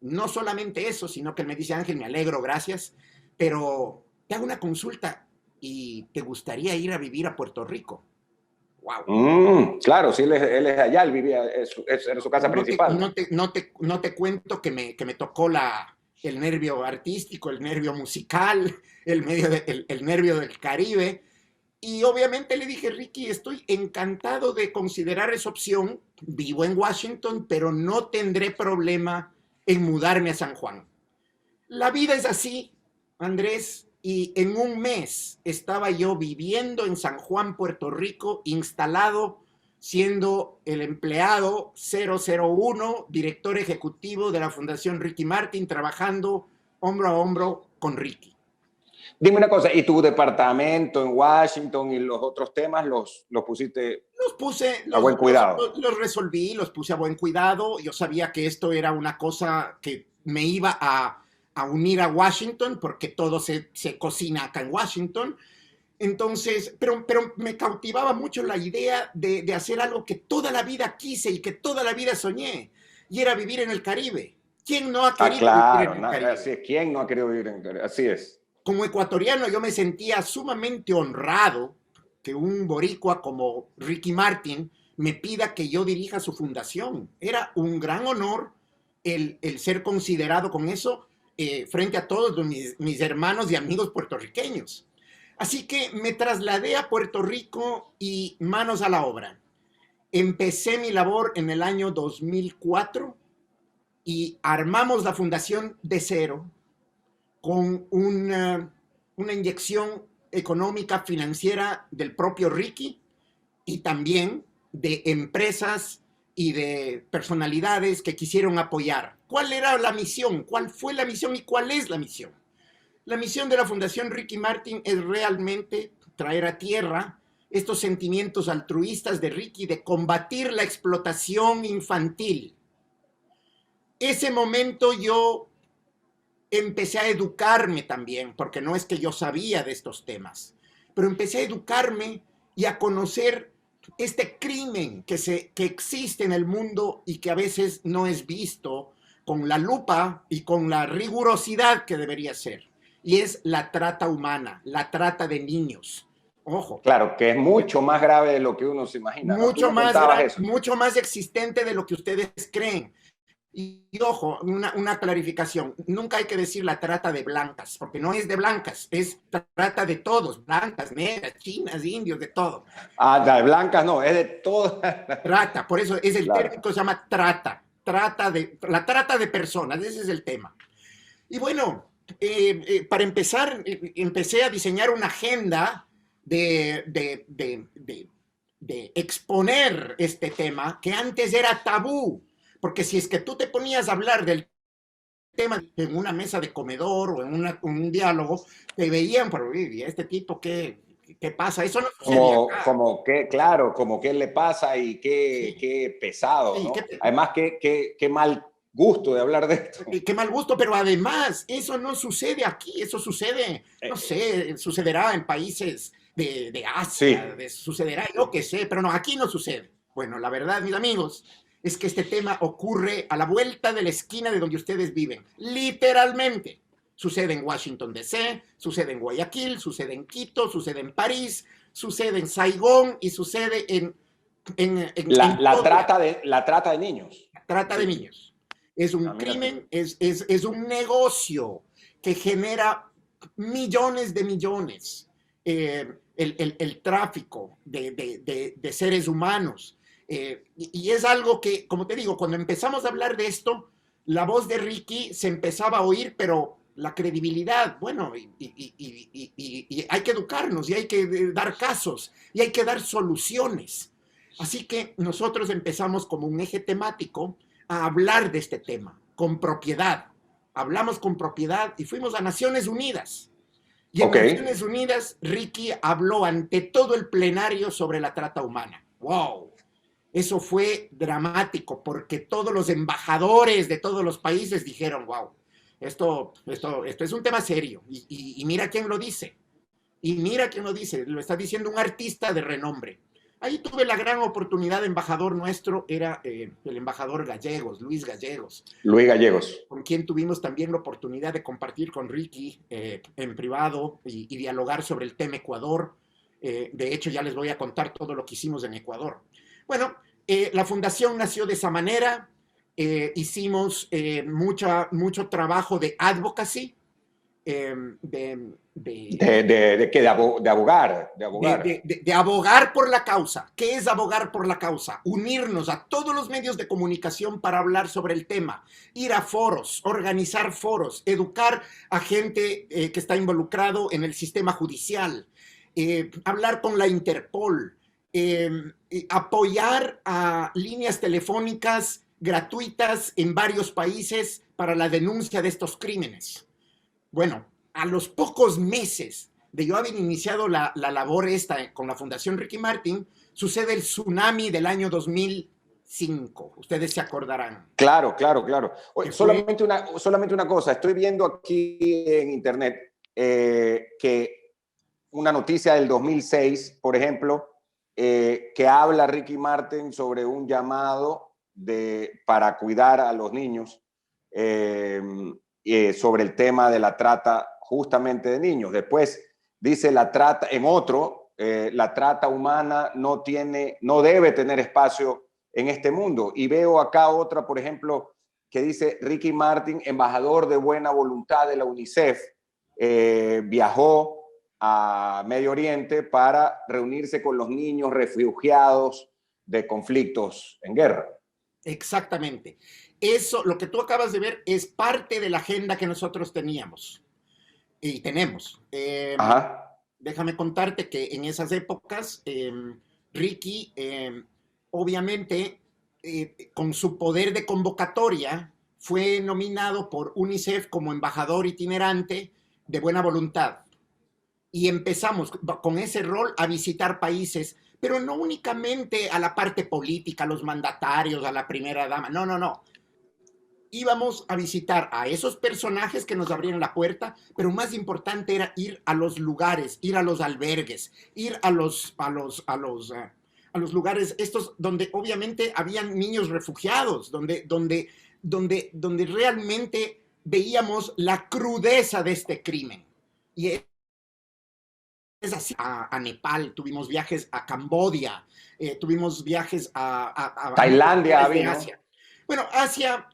No solamente eso, sino que él me dice, Ángel, me alegro, gracias, pero te hago una consulta y te gustaría ir a vivir a Puerto Rico. Wow. Claro, sí, él es allá, él vivía, era su casa principal. No te cuento que me tocó el nervio artístico, el nervio musical, el nervio del Caribe. Y obviamente le dije, Ricky, estoy encantado de considerar esa opción. Vivo en Washington, pero no tendré problema en mudarme a San Juan. La vida es así, Andrés, y en un mes estaba yo viviendo en San Juan, Puerto Rico, instalado, siendo el empleado 001, director ejecutivo de la Fundación Ricky Martin, trabajando hombro a hombro con Ricky. Dime una cosa, ¿y tu departamento en Washington y los otros temas los pusiste a buen cuidado? Los resolví, los puse a buen cuidado. Yo sabía que esto era una cosa que me iba a unir a Washington porque todo se cocina acá en Washington. Entonces, pero me cautivaba mucho la idea de hacer algo que toda la vida quise y que toda la vida soñé, y era vivir en el Caribe. ¿Quién no ha querido vivir en el Caribe? Así es. ¿Quién no ha querido vivir en el Caribe? Así es. Como ecuatoriano, yo me sentía sumamente honrado que un boricua como Ricky Martin me pida que yo dirija su fundación. Era un gran honor el ser considerado con eso frente a todos mis hermanos y amigos puertorriqueños. Así que me trasladé a Puerto Rico y manos a la obra. Empecé mi labor en el año 2004 y armamos la fundación de cero, con una inyección económica, financiera del propio Ricky y también de empresas y de personalidades que quisieron apoyar. ¿Cuál era la misión? ¿Cuál fue la misión y cuál es la misión? La misión de la Fundación Ricky Martin es realmente traer a tierra estos sentimientos altruistas de Ricky de combatir la explotación infantil. Ese momento yo empecé a educarme también, porque no es que yo sabía de estos temas, pero empecé a educarme y a conocer este crimen que existe en el mundo y que a veces no es visto con la lupa y con la rigurosidad que debería ser. Y es la trata humana, la trata de niños. Ojo. Claro, que es mucho más grave de lo que uno se imagina. Mucho más existente de lo que ustedes creen. Y ojo, una clarificación, nunca hay que decir la trata de blancas, porque no es de blancas, es trata de todos, blancas, negras, chinas, indios, de todo. La de blancas no, es de todo. Trata, por eso es el término que se llama trata, la trata de personas, ese es el tema. Y bueno, para empezar, empecé a diseñar una agenda de exponer este tema que antes era tabú. Porque si es que tú te ponías a hablar del tema en una mesa de comedor o en un diálogo, te veían, pero ¿y este tipo qué pasa? Eso no sucede acá. Como qué le pasa y qué pesado, ¿no? Además, qué mal gusto de hablar de esto. Qué mal gusto, pero además, eso no sucede aquí, eso sucede, no sé, sucederá en países de Asia, sí. Sucederá, yo qué sé, pero no, aquí no sucede. Bueno, la verdad, mis amigos, es que este tema ocurre a la vuelta de la esquina de donde ustedes viven, literalmente. Sucede en Washington, D.C., sucede en Guayaquil, sucede en Quito, sucede en París, sucede en Saigón y sucede en la trata de niños. La trata de niños. Es un crimen, es un negocio que genera millones de millones. El tráfico de seres humanos. Y es algo que, como te digo, cuando empezamos a hablar de esto, la voz de Ricky se empezaba a oír, pero la credibilidad, bueno, y hay que educarnos, y hay que dar casos, y hay que dar soluciones. Así que nosotros empezamos como un eje temático a hablar de este tema, con propiedad. hablamos con propiedad y fuimos a Naciones Unidas. Y en Naciones Unidas, Ricky habló ante todo el plenario sobre la trata humana. ¡Wow! Eso fue dramático porque todos los embajadores de todos los países dijeron, wow, esto es un tema serio. Y mira quién lo dice. Y mira quién lo dice. Lo está diciendo un artista de renombre. Ahí tuve la gran oportunidad, embajador nuestro era el embajador Gallegos, Luis Gallegos. Luis Gallegos. Con quien tuvimos también la oportunidad de compartir con Ricky en privado y dialogar sobre el tema Ecuador. De hecho, ya les voy a contar todo lo que hicimos en Ecuador. Bueno, la fundación nació de esa manera. Hicimos mucho trabajo de advocacy, de abogar. De abogar por la causa. ¿Qué es abogar por la causa? Unirnos a todos los medios de comunicación para hablar sobre el tema, ir a foros, organizar foros, educar a gente que está involucrado en el sistema judicial, hablar con la Interpol, apoyar a líneas telefónicas gratuitas en varios países para la denuncia de estos crímenes. Bueno, a los pocos meses de yo haber iniciado la labor esta con la Fundación Ricky Martin, sucede el tsunami del año 2005. Ustedes se acordarán. Claro. Oye, solamente una cosa. Estoy viendo aquí en internet que una noticia del 2006, por ejemplo, que habla Ricky Martin sobre un llamado para cuidar a los niños, sobre el tema de la trata justamente de niños. Después dice la trata humana no debe tener espacio en este mundo. Y veo acá otra, por ejemplo, que dice Ricky Martin, embajador de buena voluntad de la UNICEF, viajó a Medio Oriente para reunirse con los niños refugiados de conflictos en guerra. Exactamente. Eso, lo que tú acabas de ver, es parte de la agenda que nosotros teníamos y tenemos. Déjame contarte que en esas épocas, Ricky, obviamente, con su poder de convocatoria, fue nominado por UNICEF como embajador itinerante de buena voluntad. Y empezamos con ese rol a visitar países, pero no únicamente a la parte política, a los mandatarios, a la primera dama. No. Íbamos a visitar a esos personajes que nos abrían la puerta, pero más importante era ir a los lugares, ir a los albergues, ir a los lugares estos donde obviamente habían niños refugiados, donde realmente veíamos la crudeza de este crimen. Y es así. A Nepal, tuvimos viajes a Camboya, tuvimos viajes a Tailandia, Asia. Bueno, Asia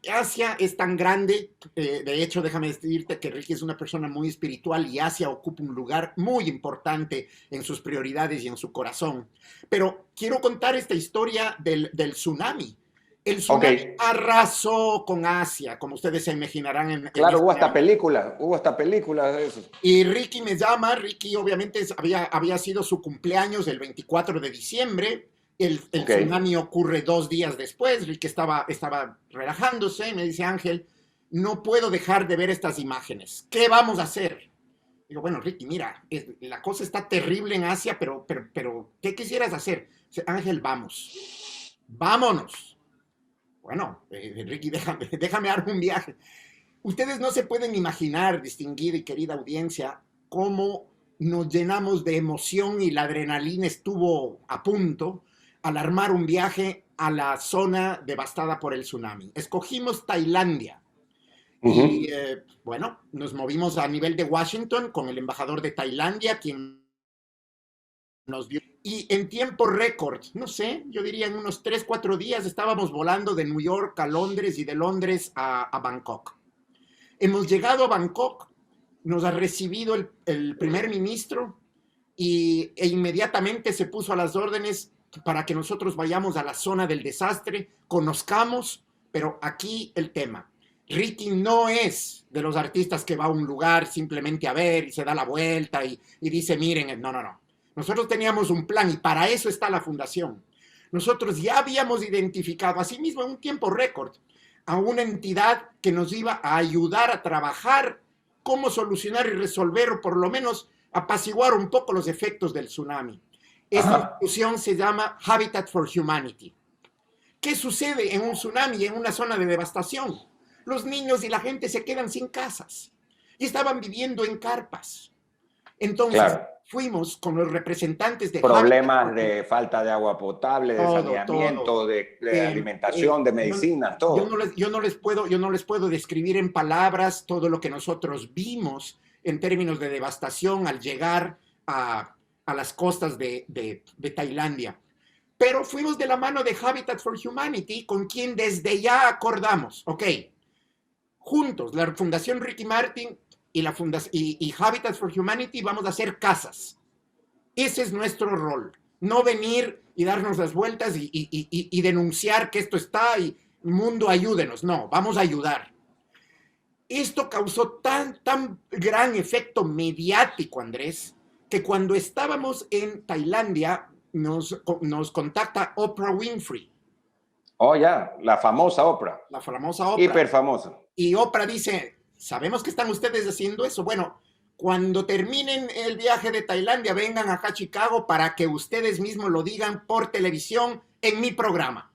es tan grande, de hecho, déjame decirte que Ricky es una persona muy espiritual y Asia ocupa un lugar muy importante en sus prioridades y en su corazón. Pero quiero contar esta historia del tsunami. El tsunami arrasó con Asia, como ustedes se imaginarán. Claro, hubo hasta películas de eso. Y Ricky me llama, Ricky obviamente había sido su cumpleaños el 24 de diciembre, el tsunami ocurre 2 días después, Ricky estaba relajándose y me dice, Ángel, no puedo dejar de ver estas imágenes, ¿qué vamos a hacer? Digo, bueno, Ricky, mira, la cosa está terrible en Asia, pero ¿qué quisieras hacer? Dice, Ángel, vámonos. Bueno, Ricky, déjame dar un viaje. Ustedes no se pueden imaginar, distinguida y querida audiencia, cómo nos llenamos de emoción y la adrenalina estuvo a punto al armar un viaje a la zona devastada por el tsunami. Escogimos Tailandia. Y bueno, nos movimos a nivel de Washington con el embajador de Tailandia, quien nos dio. Y en tiempo récord, no sé, yo diría en unos 3-4 días estábamos volando de New York a Londres y de Londres a Bangkok. Hemos llegado a Bangkok, nos ha recibido el primer ministro e inmediatamente se puso a las órdenes para que nosotros vayamos a la zona del desastre, conozcamos, pero aquí el tema. Ricky no es de los artistas que va a un lugar simplemente a ver y se da la vuelta y dice, miren, no. Nosotros teníamos un plan y para eso está la fundación. Nosotros ya habíamos identificado, asimismo en un tiempo récord, a una entidad que nos iba a ayudar a trabajar cómo solucionar y resolver, o por lo menos apaciguar un poco los efectos del tsunami. Esta institución se llama Habitat for Humanity. ¿Qué sucede en un tsunami, en una zona de devastación? Los niños y la gente se quedan sin casas y estaban viviendo en carpas. Entonces, claro, fuimos con los representantes de problemas de falta de agua potable, de saneamiento, todo. De alimentación, de medicinas, todo. Yo no les puedo describir en palabras todo lo que nosotros vimos en términos de devastación al llegar a las costas de Tailandia. Pero fuimos de la mano de Habitat for Humanity, con quien desde ya acordamos, ok, juntos, la Fundación Ricky Martin y Habitat for Humanity, vamos a hacer casas. Ese es nuestro rol. No venir y darnos las vueltas y denunciar que esto está y mundo ayúdenos. No, vamos a ayudar. Esto causó tan gran efecto mediático, Andrés, que cuando estábamos en Tailandia nos contacta Oprah Winfrey. Oh, ya, la famosa Oprah. La famosa Oprah. Hiper famosa. Y Oprah dice, sabemos que están ustedes haciendo eso. Bueno, cuando terminen el viaje de Tailandia, vengan acá a Chicago para que ustedes mismos lo digan por televisión en mi programa.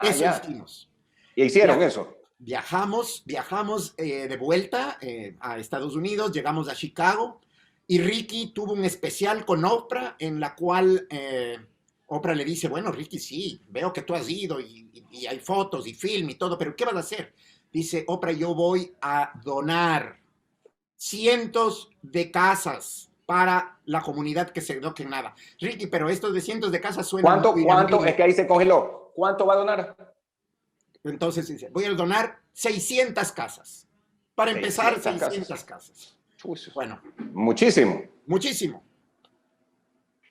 Eso hicimos. ¿Y hicieron eso? Viajamos de vuelta a Estados Unidos, llegamos a Chicago y Ricky tuvo un especial con Oprah en la cual Oprah le dice, bueno, Ricky, sí, veo que tú has ido y hay fotos y film y todo, pero ¿qué vas a hacer? Dice Oprah, yo voy a donar cientos de casas para la comunidad que se quedó sin nada. Ricky, pero estos de cientos de casas suenan... ¿Cuánto? Es que ahí se congeló. ¿Cuánto va a donar? Entonces dice, voy a donar 600 casas. Para empezar, 600 casas. Bueno. Muchísimo. Muchísimo.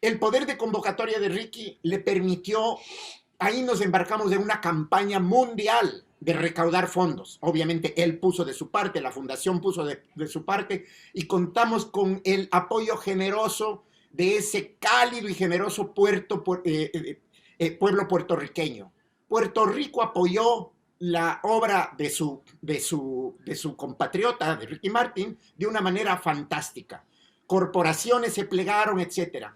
El poder de convocatoria de Ricky le permitió, ahí nos embarcamos en una campaña mundial de recaudar fondos. Obviamente él puso de su parte, la fundación puso de su parte, y contamos con el apoyo generoso de ese cálido y generoso pueblo puertorriqueño. Puerto Rico apoyó la obra de su compatriota, de Ricky Martin, de una manera fantástica. Corporaciones se plegaron, etc.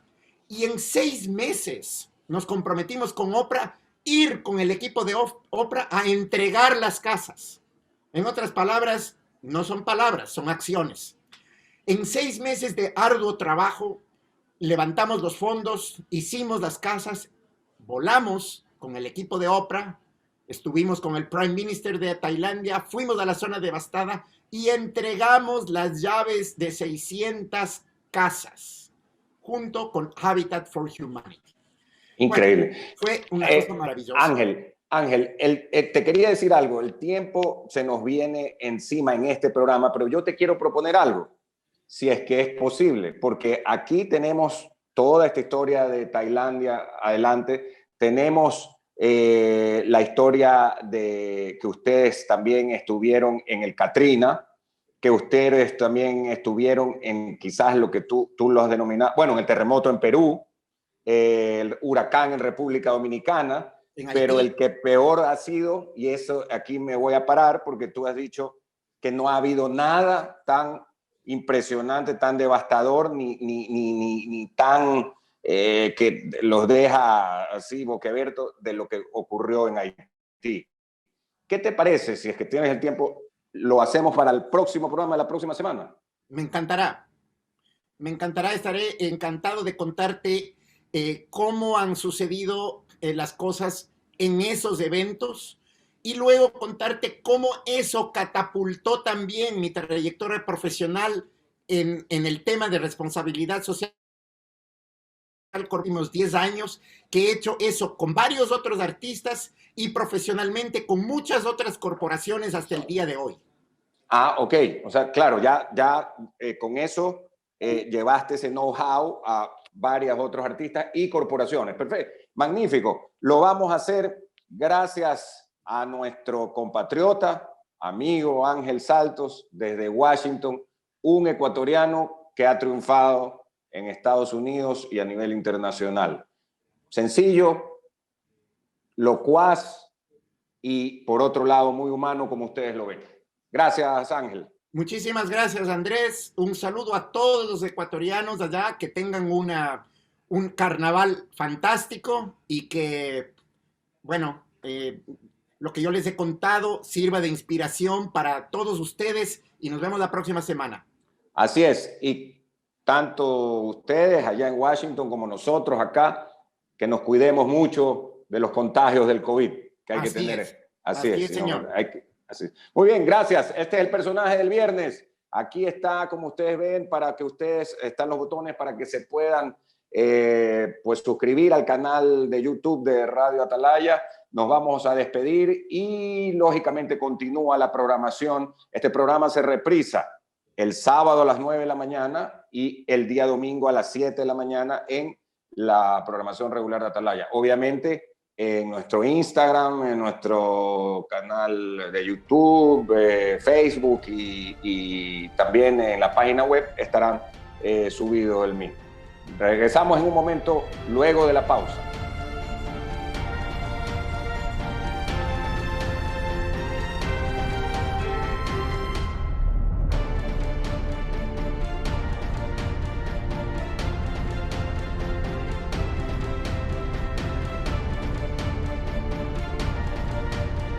Y en 6 meses nos comprometimos con Oprah, ir con el equipo de Oprah a entregar las casas. En otras palabras, no son palabras, son acciones. En 6 meses de arduo trabajo, levantamos los fondos, hicimos las casas, volamos con el equipo de Oprah, estuvimos con el Prime Minister de Tailandia, fuimos a la zona devastada y entregamos las llaves de 600 casas junto con Habitat for Humanity. Increíble. Bueno, fue una cosa maravillosa. Ángel, te quería decir algo. El tiempo se nos viene encima en este programa, pero yo te quiero proponer algo, si es que es posible, porque aquí tenemos toda esta historia de Tailandia adelante, tenemos la historia de que ustedes también estuvieron en el Katrina, que ustedes también estuvieron en quizás lo que tú lo has denominado, bueno, en el terremoto en Perú, el huracán en República Dominicana, pero el que peor ha sido, y eso aquí me voy a parar porque tú has dicho que no ha habido nada tan impresionante, tan devastador, ni tan que los deja así boquiabiertos de lo que ocurrió en Haití. ¿Qué te parece, si es que tienes el tiempo, lo hacemos para el próximo programa de la próxima semana? Me encantará. Me encantará, estaré encantado de contarte cómo han sucedido las cosas en esos eventos y luego contarte cómo eso catapultó también mi trayectoria profesional en el tema de responsabilidad social. Últimos 10 años que he hecho eso con varios otros artistas y profesionalmente con muchas otras corporaciones hasta el día de hoy. Ah, ok. O sea, claro, ya con eso llevaste ese know-how a varios otros artistas y corporaciones. Perfecto. Magnífico. Lo vamos a hacer gracias a nuestro compatriota, amigo Ángel Saltos, desde Washington, un ecuatoriano que ha triunfado en Estados Unidos y a nivel internacional. Sencillo, locuaz y por otro lado muy humano como ustedes lo ven. Gracias, Ángel. Muchísimas gracias, Andrés. Un saludo a todos los ecuatorianos allá, que tengan un carnaval fantástico y que, bueno, lo que yo les he contado sirva de inspiración para todos ustedes y nos vemos la próxima semana. Así es, y tanto ustedes allá en Washington como nosotros acá, que nos cuidemos mucho de los contagios del COVID que hay que tener. Así es, señor. Así. Muy bien, gracias. Este es el personaje del viernes. Aquí está, como ustedes ven, para que ustedes, están los botones para que se puedan pues suscribir al canal de YouTube de Radio Atalaya. Nos vamos a despedir y lógicamente continúa la programación. Este programa se reprisa el sábado a las 9 de la mañana y el día domingo a las 7 de la mañana en la programación regular de Atalaya. Obviamente, en nuestro Instagram, en nuestro canal de YouTube, Facebook y también en la página web estarán subidos el mismo. Regresamos en un momento luego de la pausa.